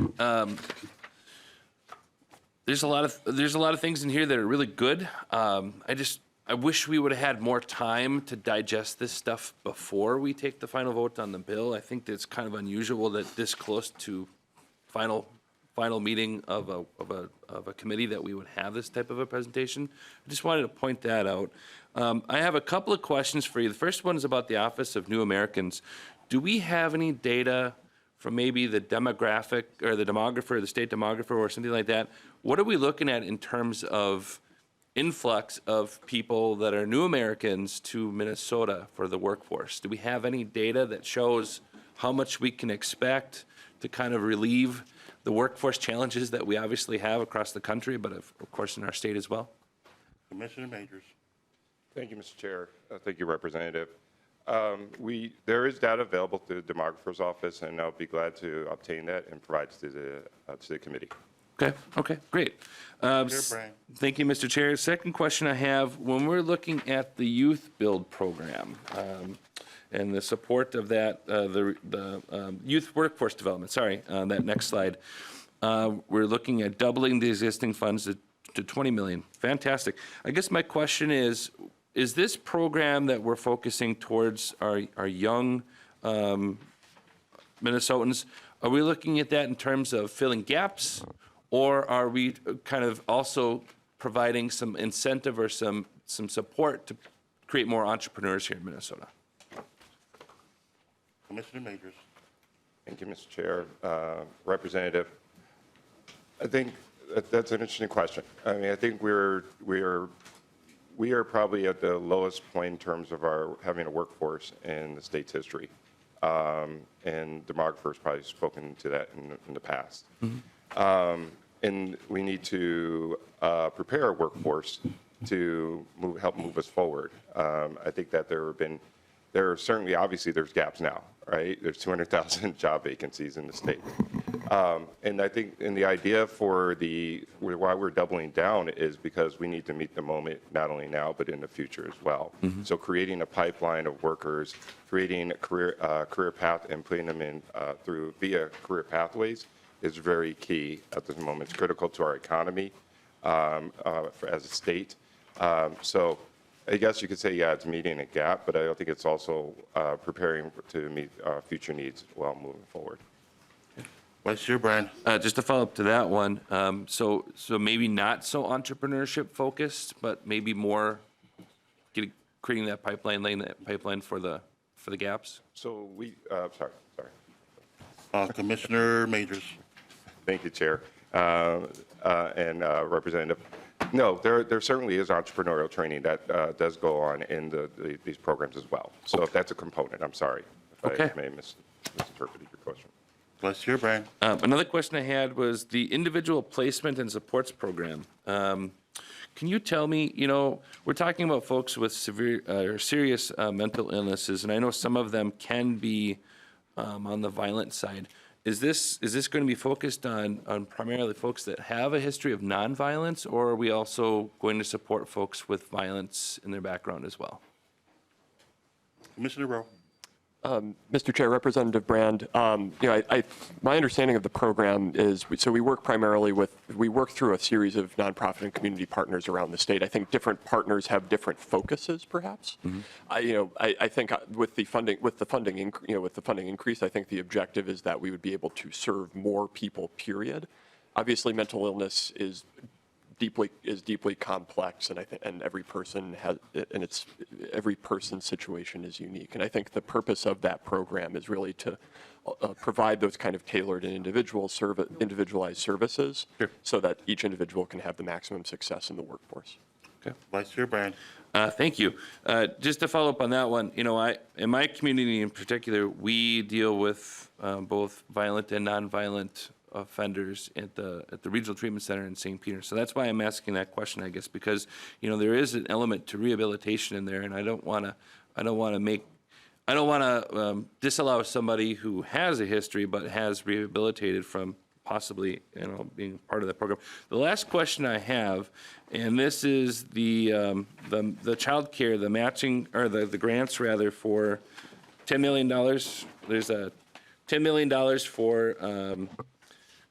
[SPEAKER 2] There's a lot of things in here that are really good. I wish we would have had more time to digest this stuff before we take the final vote on the bill. I think that it's kind of unusual that this close to final meeting of a committee that we would have this type of a presentation. I just wanted to point that out. I have a couple of questions for you. The first one is about the Office of New Americans. Do we have any data from maybe the demographic or the demographer, the state demographer, or something like that? What are we looking at in terms of influx of people that are new Americans to Minnesota for the workforce? Do we have any data that shows how much we can expect to kind of relieve the workforce challenges that we obviously have across the country, but of course in our state as well?
[SPEAKER 1] Commissioner Majors.
[SPEAKER 13] Thank you, Mr. Chair. Thank you, Representative. There is data available through the demographer's office, and I'll be glad to obtain that and provide it to the committee.
[SPEAKER 2] Okay, great. Thank you, Mr. Chair. Second question I have, when we're looking at the youth build program and the support of that, the youth workforce development, that next slide, we're looking at doubling the existing funds to 20 million. Fantastic. I guess my question is this program that we're focusing towards our young Minnesotans, are we looking at that in terms of filling gaps, or are we kind of also providing some incentive or some support to create more entrepreneurs here in Minnesota?
[SPEAKER 1] Commissioner Majors.
[SPEAKER 13] Thank you, Mr. Chair. Representative, I think that's an interesting question. I mean, I think we are probably at the lowest point in terms of our having a workforce in the state's history. And demographer's probably spoken to that in the past. Mm-hmm. And we need to prepare our workforce to help move us forward. I think that there are certainly, obviously, there's gaps now, right? There's 200,000 job vacancies in the state. And I think, and the idea for why we're doubling down is because we need to meet the moment, not only now, but in the future as well. Mm-hmm. So creating a pipeline of workers, creating a career path and putting them in via career pathways is very key at this moment. It's critical to our economy as a state. So I guess you could say, yeah, it's meeting a gap, but I don't think it's also preparing to meet future needs while moving forward.
[SPEAKER 1] Vice Chair Brand.
[SPEAKER 2] Just to follow up to that one, so maybe not so entrepreneurship focused, but maybe more creating that pipeline, laying that pipeline for the gaps?
[SPEAKER 13] So we, sorry.
[SPEAKER 1] Commissioner Majors.
[SPEAKER 13] Thank you, Chair. And Representative. No, there certainly is entrepreneurial training that does go on in these programs as well. So if that's a component, I'm sorry if I may misinterpreted your question.
[SPEAKER 1] Vice Chair Brand.
[SPEAKER 2] Another question I had was the individual placement and supports program. Can you tell me, we're talking about folks with severe or serious mental illnesses, and I know some of them can be on the violent side. Is this going to be focused on primarily folks that have a history of nonviolence, or are we also going to support folks with violence in their background as well?
[SPEAKER 1] Commissioner Rowe.
[SPEAKER 12] Mr. Chair, Representative Brand, my understanding of the program is, we work through a series of nonprofit and community partners around the state. I think different partners have different focuses, perhaps. Mm-hmm. I think with the funding increase, I think the objective is that we would be able to serve more people, period. Obviously, mental illness is deeply complex, and every person has, and every person's situation is unique. And I think the purpose of that program is really to provide those kind of tailored and individualized services, so that each individual can have the maximum success in the workforce.
[SPEAKER 1] Okay, Vice Chair Brand.
[SPEAKER 2] Thank you. Just to follow up on that one, in my community in particular, we deal with both violent and nonviolent offenders at the Regional Treatment Center in St. Peter. So that's why I'm asking that question, I guess, because there is an element to rehabilitation in there, and I don't want to disallow somebody who has a history but has rehabilitated from possibly being part of that program. The last question I have, and this is the child care, the matching or the grants rather for $10 million. There's a $10 million for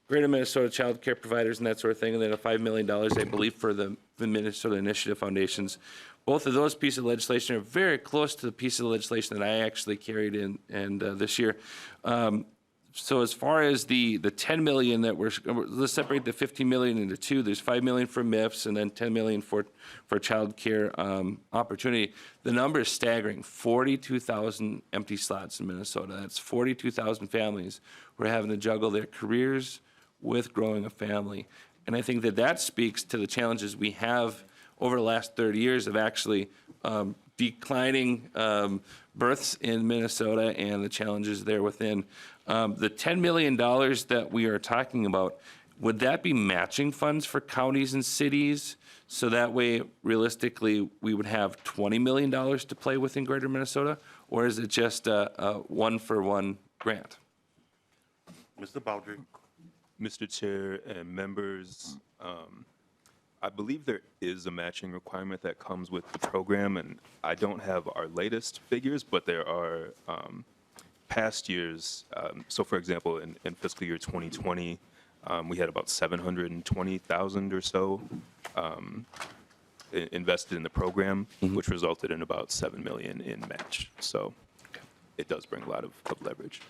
[SPEAKER 2] Greater Minnesota child care providers and that sort of thing, and then a $5 million, I believe, for the Minnesota Initiative Foundations. Both of those pieces of legislation are very close to the piece of legislation that I actually carried in this year. So as far as the $10 million that let's separate the $15 million into two. There's $5 million for MIFs and then $10 million for child care opportunity. The number is staggering: 42,000 empty slots in Minnesota. That's 42,000 families who are having to juggle their careers with growing a family. And I think that speaks to the challenges we have over the last 30 years of actually declining births in Minnesota and the challenges there within. The $10 million that we are talking about, would that be matching funds for counties and cities? So that way, realistically, we would have $20 million to play with in Greater Minnesota? Or is it just a one-for-one grant?
[SPEAKER 1] Mr. Baldry.
[SPEAKER 14] Mr. Chair and members, I believe there is a matching requirement that comes with the program, and I don't have our latest figures, but there are past years. So, for example, in fiscal year 2020, we had about 720,000 or so invested in the program, which resulted in about $7 million in match. So it does bring a lot of leverage.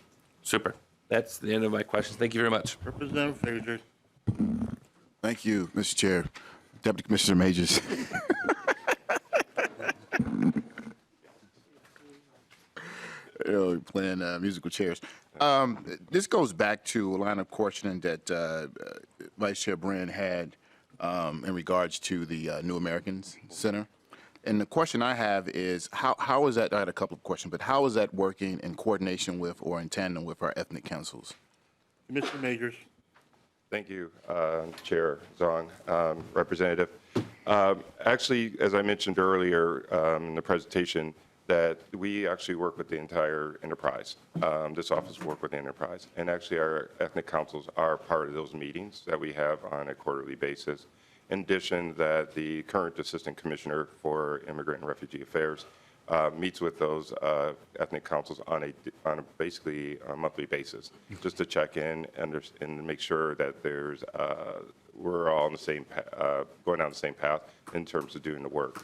[SPEAKER 2] Super. That's the end of my questions. Thank you very much.
[SPEAKER 1] Representative Frazier.
[SPEAKER 8] Thank you, Mr. Chair. Deputy Commissioner Majors. Playing musical chairs. This goes back to a line of questioning that Vice Chair Brand had in regards to the New Americans Center. And the question I have is, how is that, I had a couple of questions, but how is that working in coordination with or in tandem with our ethnic councils?
[SPEAKER 1] Commissioner Majors.
[SPEAKER 13] Thank you, Chair Xiong, Representative. Actually, as I mentioned earlier in the presentation, that we actually work with the entire enterprise. This office will work with the enterprise. And actually, our ethnic councils are part of those meetings that we have on a quarterly basis. In addition, that the current Assistant Commissioner for Immigrant and Refugee Affairs meets with those ethnic councils on a basically a monthly basis, just to check in and make sure that we're all on the same going down the same path in terms of doing the work.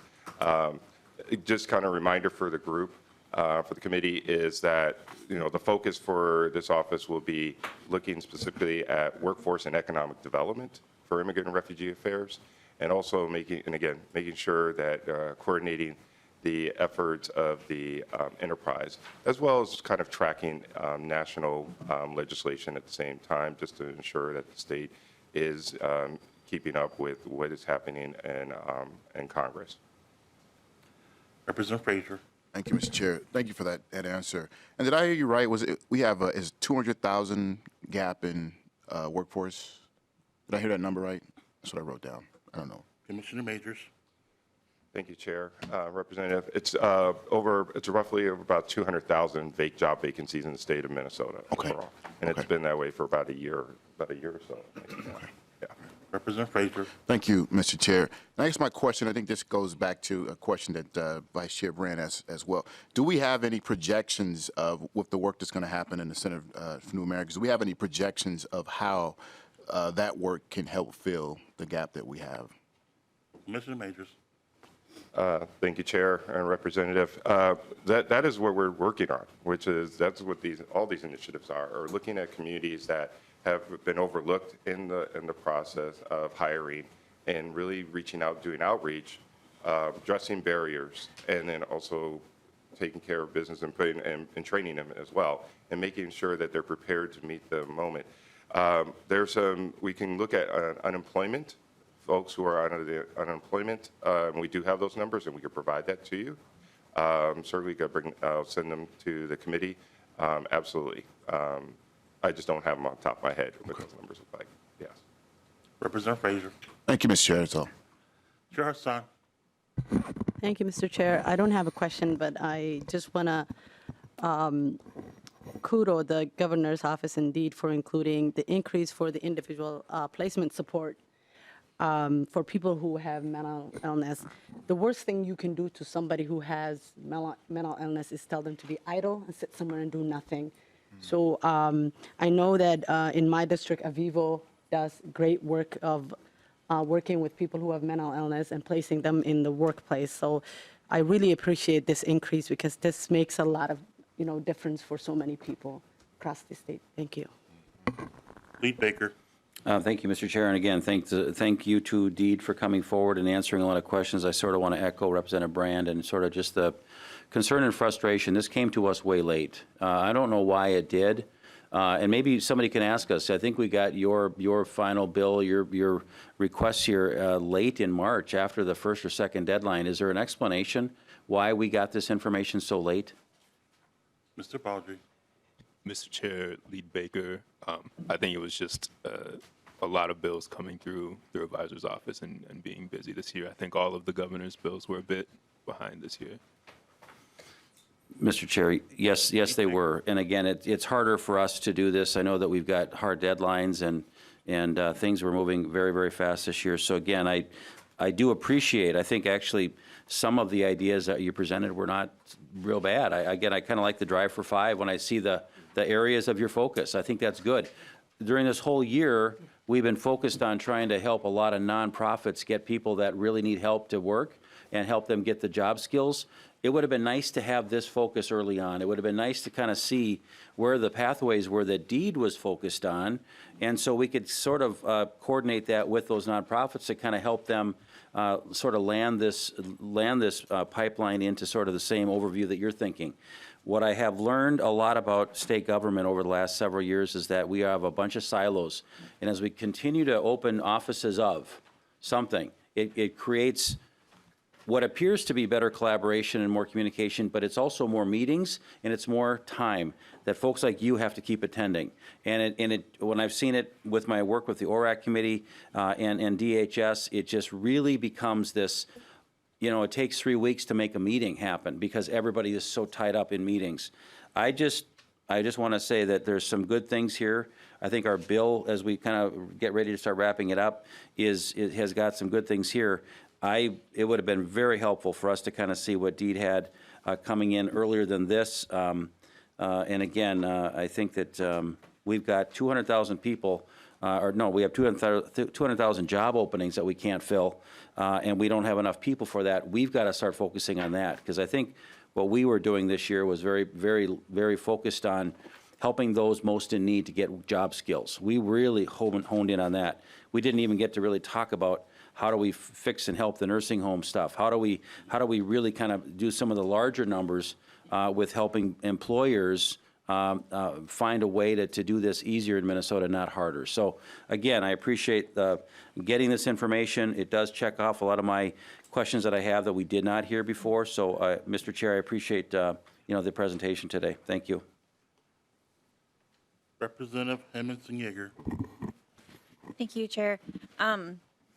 [SPEAKER 13] Just kind of reminder for the group, for the committee, is that the focus for this office will be looking specifically at workforce and economic development for immigrant and refugee affairs, and also making sure that coordinating the efforts of the enterprise, as well as kind of tracking national legislation at the same time, just to ensure that the state is keeping up with what is happening in Congress.
[SPEAKER 1] Representative Frazier.
[SPEAKER 8] Thank you, Mr. Chair. Thank you for that answer. And did I hear you right? We have is 200,000 gap in workforce? Did I hear that number right? That's what I wrote down. I don't know.
[SPEAKER 1] Commissioner Majors.
[SPEAKER 13] Thank you, Chair. Representative, it's roughly about 200,000 job vacancies in the state of Minnesota overall. And it's been that way for about a year or so. Yeah.
[SPEAKER 1] Representative Frazier.
[SPEAKER 8] Thank you, Mr. Chair. And I guess my question, I think this goes back to a question that Vice Chair Brand as well. Do we have any projections of, with the work that's going to happen in the Center for New Americans, do we have any projections of how that work can help fill the gap that we have?
[SPEAKER 1] Commissioner Majors.
[SPEAKER 13] Thank you, Chair and Representative. That is what we're working on, that's what all these initiatives are looking at communities that have been overlooked in the process of hiring, and really reaching out, doing outreach, addressing barriers, and then also taking care of business and training them as well, and making sure that they're prepared to meet the moment. We can look at unemployment. Folks who are on the unemployment, we do have those numbers, and we can provide that to you. Certainly, I'll send them to the committee. Absolutely. I just don't have them on top of my head what those numbers look like. Yes.
[SPEAKER 1] Representative Frazier.
[SPEAKER 8] Thank you, Mr. Chair. That's all.
[SPEAKER 1] Chair Hassan.
[SPEAKER 15] Thank you, Mr. Chair. I don't have a question, but I just want to kudo the governor's office indeed for including the increase for the individual placement support for people who have mental illness. The worst thing you can do to somebody who has mental illness is tell them to be idle and sit somewhere and do nothing. So I know that in my district, Avivo does great work of working with people who have mental illness and placing them in the workplace. So I really appreciate this increase, because this makes a lot of difference for so many people across the state. Thank you.
[SPEAKER 1] Lead Baker.
[SPEAKER 3] Thank you, Mr. Chair. And again, thank you to Deed for coming forward and answering a lot of questions. I sort of want to echo Representative Brand and sort of just the concern and frustration. This came to us way late. I don't know why it did. And maybe somebody can ask us. I think we got your final bill, your requests here late in March after the first or second deadline. Is there an explanation why we got this information so late?
[SPEAKER 1] Mr. Baldry.
[SPEAKER 14] Mr. Chair, Lead Baker, I think it was just a lot of bills coming through the revisor's office and being busy this year. I think all of the governor's bills were a bit behind this year.
[SPEAKER 3] Mr. Chair, yes, they were. And again, it's harder for us to do this. I know that we've got hard deadlines, and things were moving very, very fast this year. So again, I do appreciate, I think actually some of the ideas that you presented were not real bad. I kind of like the Drive for Five when I see the areas of your focus. I think that's good. During this whole year, we've been focused on trying to help a lot of nonprofits get people that really need help to work and help them get the job skills. It would have been nice to have this focus early on. It would have been nice to kind of see where the pathways were that Deed was focused on, and so we could sort of coordinate that with those nonprofits to kind of help them sort of land this pipeline into sort of the same overview that you're thinking. What I have learned a lot about state government over the last several years is that we have a bunch of silos, and as we continue to open offices of something, it creates what appears to be better collaboration and more communication, but it's also more meetings and it's more time that folks like you have to keep attending. And when I've seen it with my work with the ORAC committee and DHS, it just really becomes this, it takes 3 weeks to make a meeting happen because everybody is so tied up in meetings. I just want to say that there's some good things here. I think our bill, as we kind of get ready to start wrapping it up, it has got some good things here. it would have been very helpful for us to kind of see what Deed had coming in earlier than this. And again, I think that we've got 200,000 people, or no, we have 200,000 job openings that we can't fill, and we don't have enough people for that. We've got to start focusing on that, because I think what we were doing this year was very focused on helping those most in need to get job skills. We really honed in on that. We didn't even get to really talk about how do we fix and help the nursing home stuff? How do we really kind of do some of the larger numbers with helping employers find a way to do this easier in Minnesota, not harder. So again, I appreciate getting this information. It does check off a lot of my questions that I have that we did not hear before. So, Mr. Chair, I appreciate the presentation today. Thank you.
[SPEAKER 1] Representative Hemmingson Yeager.
[SPEAKER 16] Thank you, Chair.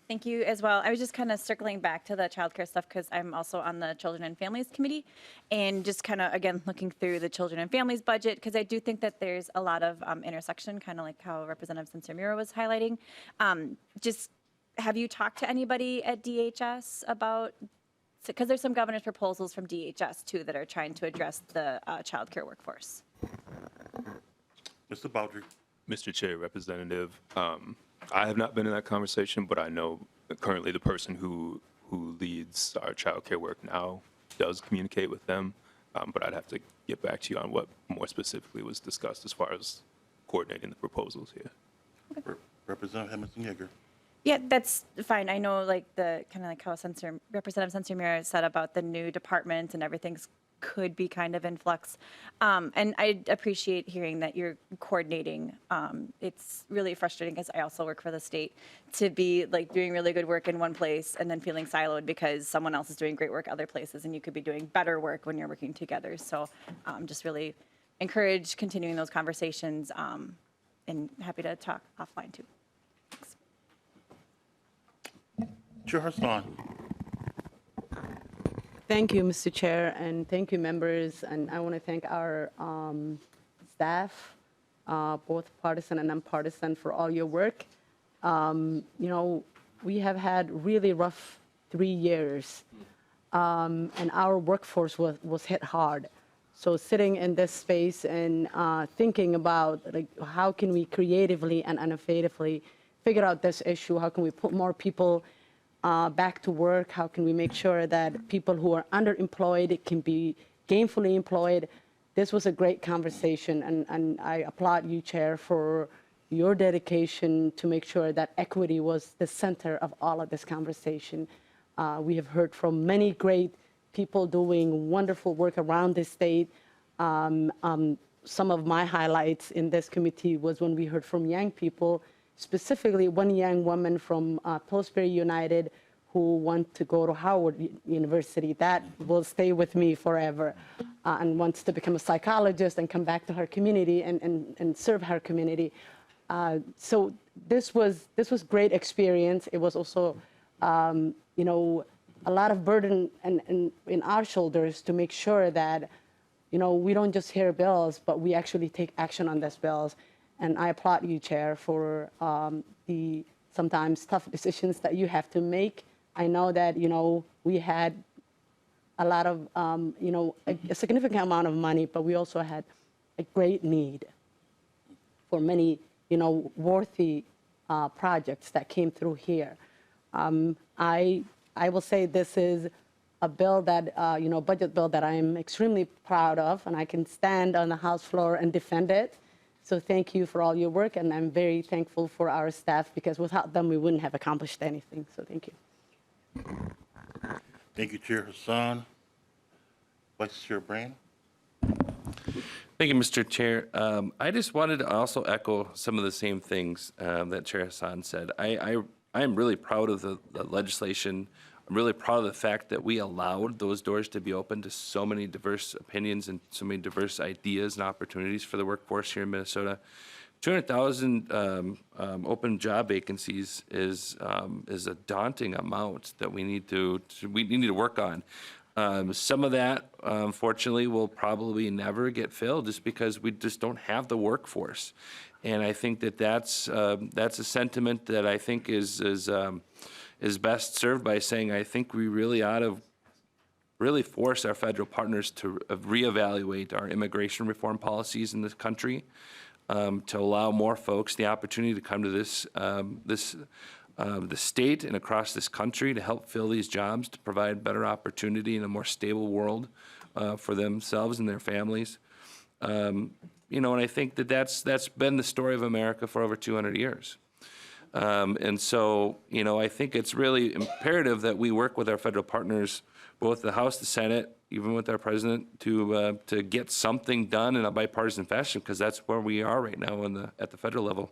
[SPEAKER 16] Thank you as well. I was just kind of circling back to the childcare stuff because I'm also on the Children and Families Committee, and just kind of, again, looking through the Children and Families budget, because I do think that there's a lot of intersection, kind of like how Representative Sensimura was highlighting. Just have you talked to anybody at DHS about, because there's some governor's proposals from DHS too that are trying to address the childcare workforce.
[SPEAKER 1] Mr. Baldry.
[SPEAKER 14] Mr. Chair, Representative, I have not been in that conversation, but I know that currently the person who leads our child care work now does communicate with them, but I'd have to get back to you on what more specifically was discussed as far as coordinating the proposals here.
[SPEAKER 1] Okay. Representative Hemmingson Yeager.
[SPEAKER 16] Yeah, that's fine. I know, like, the kind of like how Representative Sensimura said about the new department and everything's could be kind of in flux. And I appreciate hearing that you're coordinating. It's really frustrating because I also work for the state to be like doing really good work in one place and then feeling siloed because someone else is doing great work other places, and you could be doing better work when you're working together. So just really encourage continuing those conversations, and happy to talk offline too. Thanks.
[SPEAKER 1] Chair Hassan.
[SPEAKER 15] Thank you, Mr. Chair, and thank you, members. And I want to thank our staff, both partisan and nonpartisan, for all your work. We have had really rough 3 years, and our workforce was hit hard. So sitting in this space and thinking about like how can we creatively and innovatively figure out this issue, how can we put more people back to work? How can we make sure that people who are underemployed can be gainfully employed? This was a great conversation, and I applaud you, Chair, for your dedication to make sure that equity was the center of all of this conversation. We have heard from many great people doing wonderful work around the state. Some of my highlights in this committee was when we heard from young people, specifically one young woman from Pillsbury United who wants to go to Howard University. That will stay with me forever, and wants to become a psychologist and come back to her community and serve her community. So this was great experience. It was also, a lot of burden in our shoulders to make sure that, we don't just hear bills, but we actually take action on these bills. And I applaud you, Chair, for the sometimes tough decisions that you have to make. I know that, we had a lot of, a significant amount of money, but we also had a great need for many, worthy projects that came through here. I will say this is a bill that, budget bill that I'm extremely proud of, and I can stand on the House floor and defend it. So thank you for all your work, and I'm very thankful for our staff, because without them, we wouldn't have accomplished anything. So thank you.
[SPEAKER 1] Thank you, Chair Hassan. Vice Chair Brand.
[SPEAKER 2] Thank you, Mr. Chair. I just wanted to also echo some of the same things that Chair Hassan said. I am really proud of the legislation. I'm really proud of the fact that we allowed those doors to be open to so many diverse opinions and so many diverse ideas and opportunities for the workforce here in Minnesota. 200,000 open job vacancies is a daunting amount that we need to work on. Some of that, unfortunately, will probably never get filled just because we just don't have the workforce. And I think that's a sentiment that I think is is best served by saying, I think we really ought to really force our federal partners to reevaluate our immigration reform policies in this country, to allow more folks the opportunity to come to the state and across this country to help fill these jobs, to provide better opportunity in a more stable world for themselves and their families. You know, and I think that that's been the story of America for over 200 years. And so, you know, I think it's really imperative that we work with our federal partners, both the House, the Senate, even with our president, to get something done in a bipartisan fashion, because that's where we are right now at the federal level.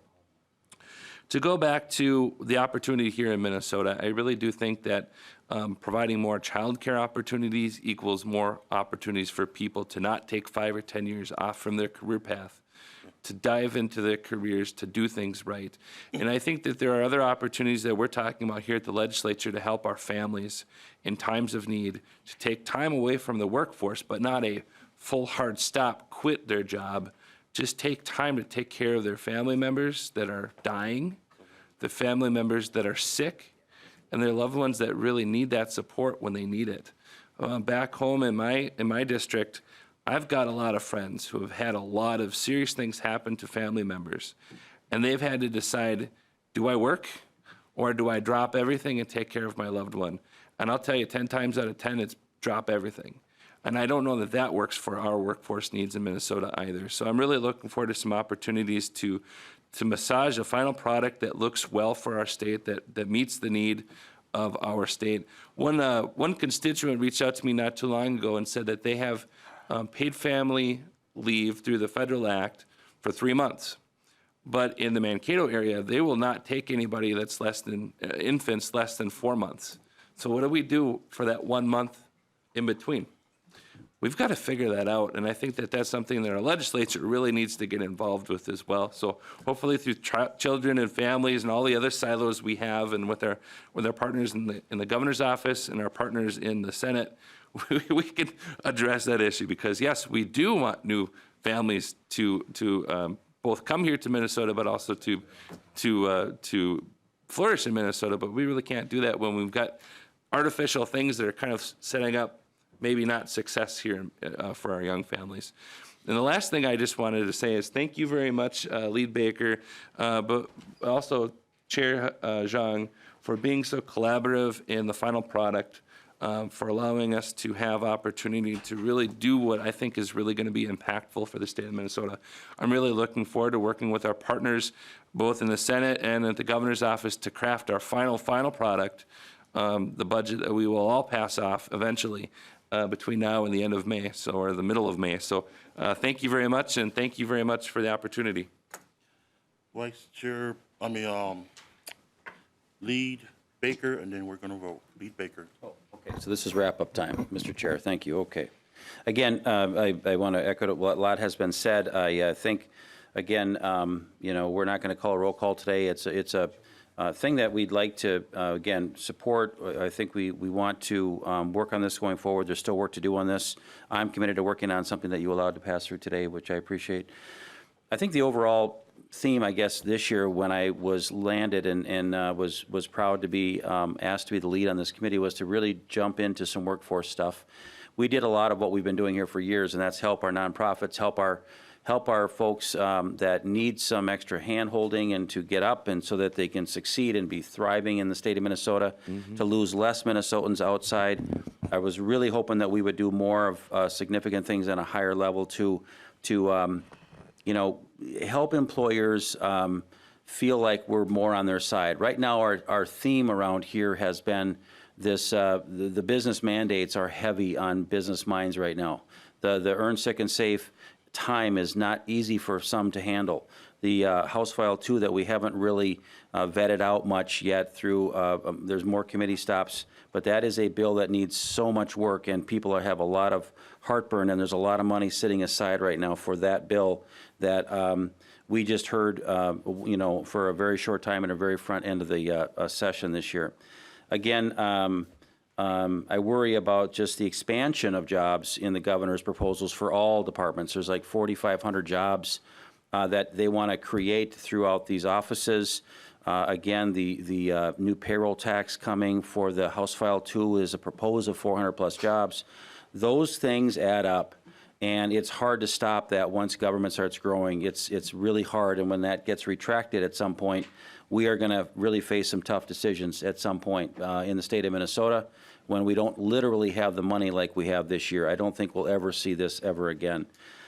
[SPEAKER 2] To go back to the opportunity here in Minnesota, I really do think that providing more childcare opportunities equals more opportunities for people to not take 5 or 10 years off from their career path, to dive into their careers, to do things right. And I think that there are other opportunities that we're talking about here at the legislature to help our families in times of need, to take time away from the workforce, but not a full hard stop, quit their job. Just take time to take care of their family members that are dying, the family members that are sick, and their loved ones that really need that support when they need it. Back home in my district, I've got a lot of friends who have had a lot of serious things happen to family members, and they've had to decide, do I work or do I drop everything and take care of my loved one? And I'll tell you, 10 times out of 10, it's drop everything. And I don't know that that works for our workforce needs in Minnesota either. So I'm really looking forward to some opportunities to massage a final product that looks well for our state, that meets the need of our state. One constituent reached out to me not too long ago and said that they have paid family leave through the federal act for 3 months. But in the Mankato area, they will not take anybody that's infants less than 4 months. So what do we do for that 1 month in between? We've got to figure that out, and I think that that's something that our legislature really needs to get involved with as well. So hopefully through children and families and all the other silos we have, and with our partners in the governor's office and our partners in the Senate, we can address that issue. Because yes, we do want new families to both come here to Minnesota, but also to flourish in Minnesota. But we really can't do that when we've got artificial things that are kind of setting up maybe not success here for our young families. And the last thing I just wanted to say is thank you very much, Lead Baker, but also Chair Xiong, for being so collaborative in the final product, for allowing us to have opportunity to really do what I think is really going to be impactful for the state of Minnesota. I'm really looking forward to working with our partners, both in the Senate and at the governor's office, to craft our final product, the budget that we will all pass off eventually, between now and the end of May, or the middle of May. So thank you very much, and thank you very much for the opportunity.
[SPEAKER 1] Vice Chair, Lead Baker, and then we're going to vote. Lead Baker.
[SPEAKER 3] Oh, okay. So this is wrap-up time, Mr. Chair. Thank you. Okay. Again, I want to echo what a lot has been said. I think, again, you know, we're not going to call a roll call today. It's a thing that we'd like to, again, support. I think we want to work on this going forward. There's still work to do on this. I'm committed to working on something that you allowed to pass through today, which I appreciate. I think the overall theme, I guess, this year when I was landed and was proud to be asked to be the lead on this committee was to really jump into some workforce stuff. We did a lot of what we've been doing here for years, and that's help our nonprofits, help our folks that need some extra hand-holding and to get up and so that they can succeed and be thriving in the state of Minnesota, to lose less Minnesotans outside. I was really hoping that we would do more of significant things on a higher level to you know, help employers feel like we're more on their side. Right now, our theme around here has been this, the business mandates are heavy on business minds right now. The earn sick and safe time is not easy for some to handle. The House File 2 that we haven't really vetted out much yet through, there's more committee stops, but that is a bill that needs so much work, and people have a lot of heartburn, and there's a lot of money sitting aside right now for that bill that we just heard, you know, for a very short time at a very front end of the session this year. Again, I worry about just the expansion of jobs in the governor's proposals for all departments. There's like 4,500 jobs that they want to create throughout these offices. Again, the new payroll tax coming for the House File 2 is a proposal of 400-plus jobs. Those things add up, and it's hard to stop that once government starts growing. It's really hard, and when that gets retracted at some point, we are going to really face some tough decisions at some point in the state of Minnesota when we don't literally have the money like we have this year. I don't think we'll ever see this ever again.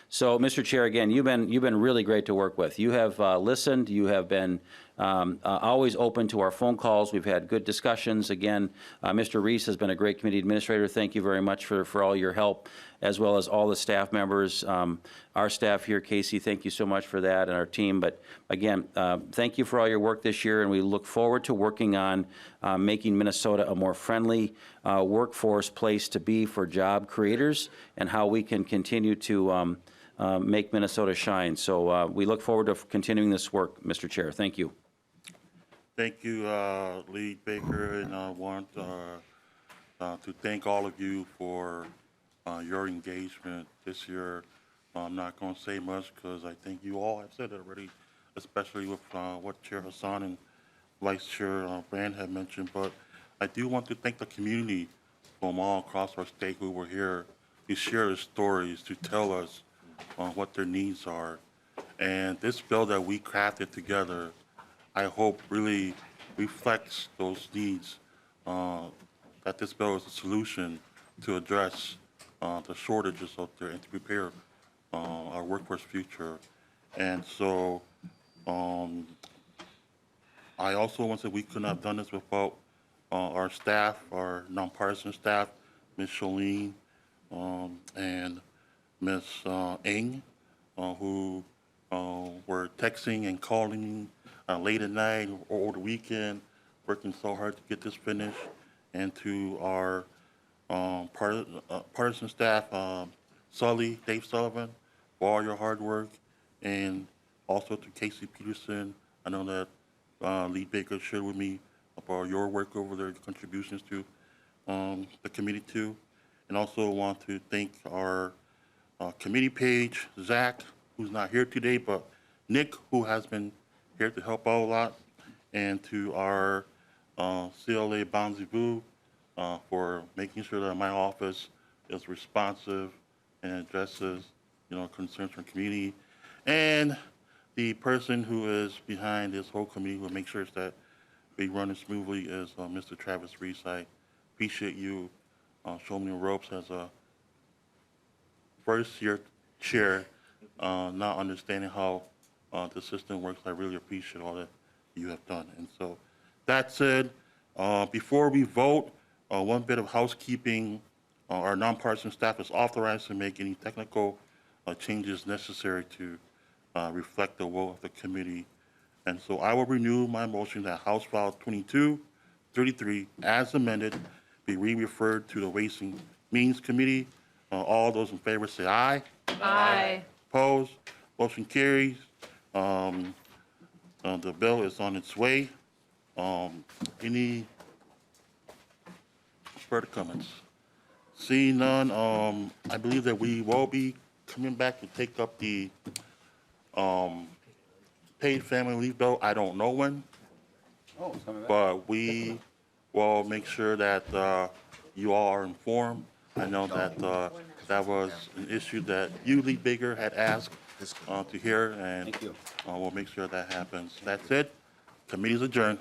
[SPEAKER 3] So, Mr. Chair, again, you've been really great to work with. You have listened. You have been always open to our phone calls. We've had good discussions. Again, Mr. Reese has been a great committee administrator. Thank you very much for all your help, as well as all the staff members. Our staff here, Casey, thank you so much for that, and our team. But again, thank you for all your work this year, and we look forward to working on making Minnesota a more friendly workforce place to be for job creators, and how we can continue to make Minnesota shine. So we look forward to continuing this work, Mr. Chair. Thank you.
[SPEAKER 1] Thank you, Lead Baker, and I want to thank all of you for your engagement this year. I'm not going to say much because I think you all have said it already, especially with what Chair Hassan and Vice Chair Brand have mentioned. But I do want to thank the community from all across our state who were here to share their stories, to tell us what their needs are. And this bill that we crafted together, I hope really reflects those needs, that this bill is a solution to address the shortages out there and to prepare our workforce future. And so I also want to say we couldn't have done this without our staff, our nonpartisan staff, Ms. Cholene and Ms. Ng, who were texting and calling late at night or over the weekend, working so hard to get this finished, and to our partisan staff, Sully, Dave Sullivan, for all your hard work, and also to Casey Peterson. I know that Lead Baker shared with me about your work over there, contributions to the committee too. And also want to thank our committee page, Zach, who's not here today, but Nick, who has been here to help out a lot, and to our CLA Bonzi for making sure that my office is responsive and addresses, concerns from community. And the person who is behind this whole committee who makes sure that we run it smoothly is Mr. Travis Reese. I appreciate you showing me the ropes as a first-year chair, not understanding how the system works. I really appreciate all that you have done. And so that said, before we vote, one bit of housekeeping. Our nonpartisan staff is authorized to make any technical changes necessary to reflect the will of the committee. And so I will renew my motion that House File 2233, as amended, be re-referred to the Ways and Means Committee. All those in favor say aye.
[SPEAKER 7] Aye.
[SPEAKER 1] Opposed? Motion carries. The bill is on its way. Any further comments? Seeing none, I believe that we will be coming back to take up the paid family leave bill. I don't know when, but we will make sure that you all are informed. I know that that was an issue that you, Lead Baker, had asked to hear, and we'll make sure that happens. That's it. Committee's adjourned.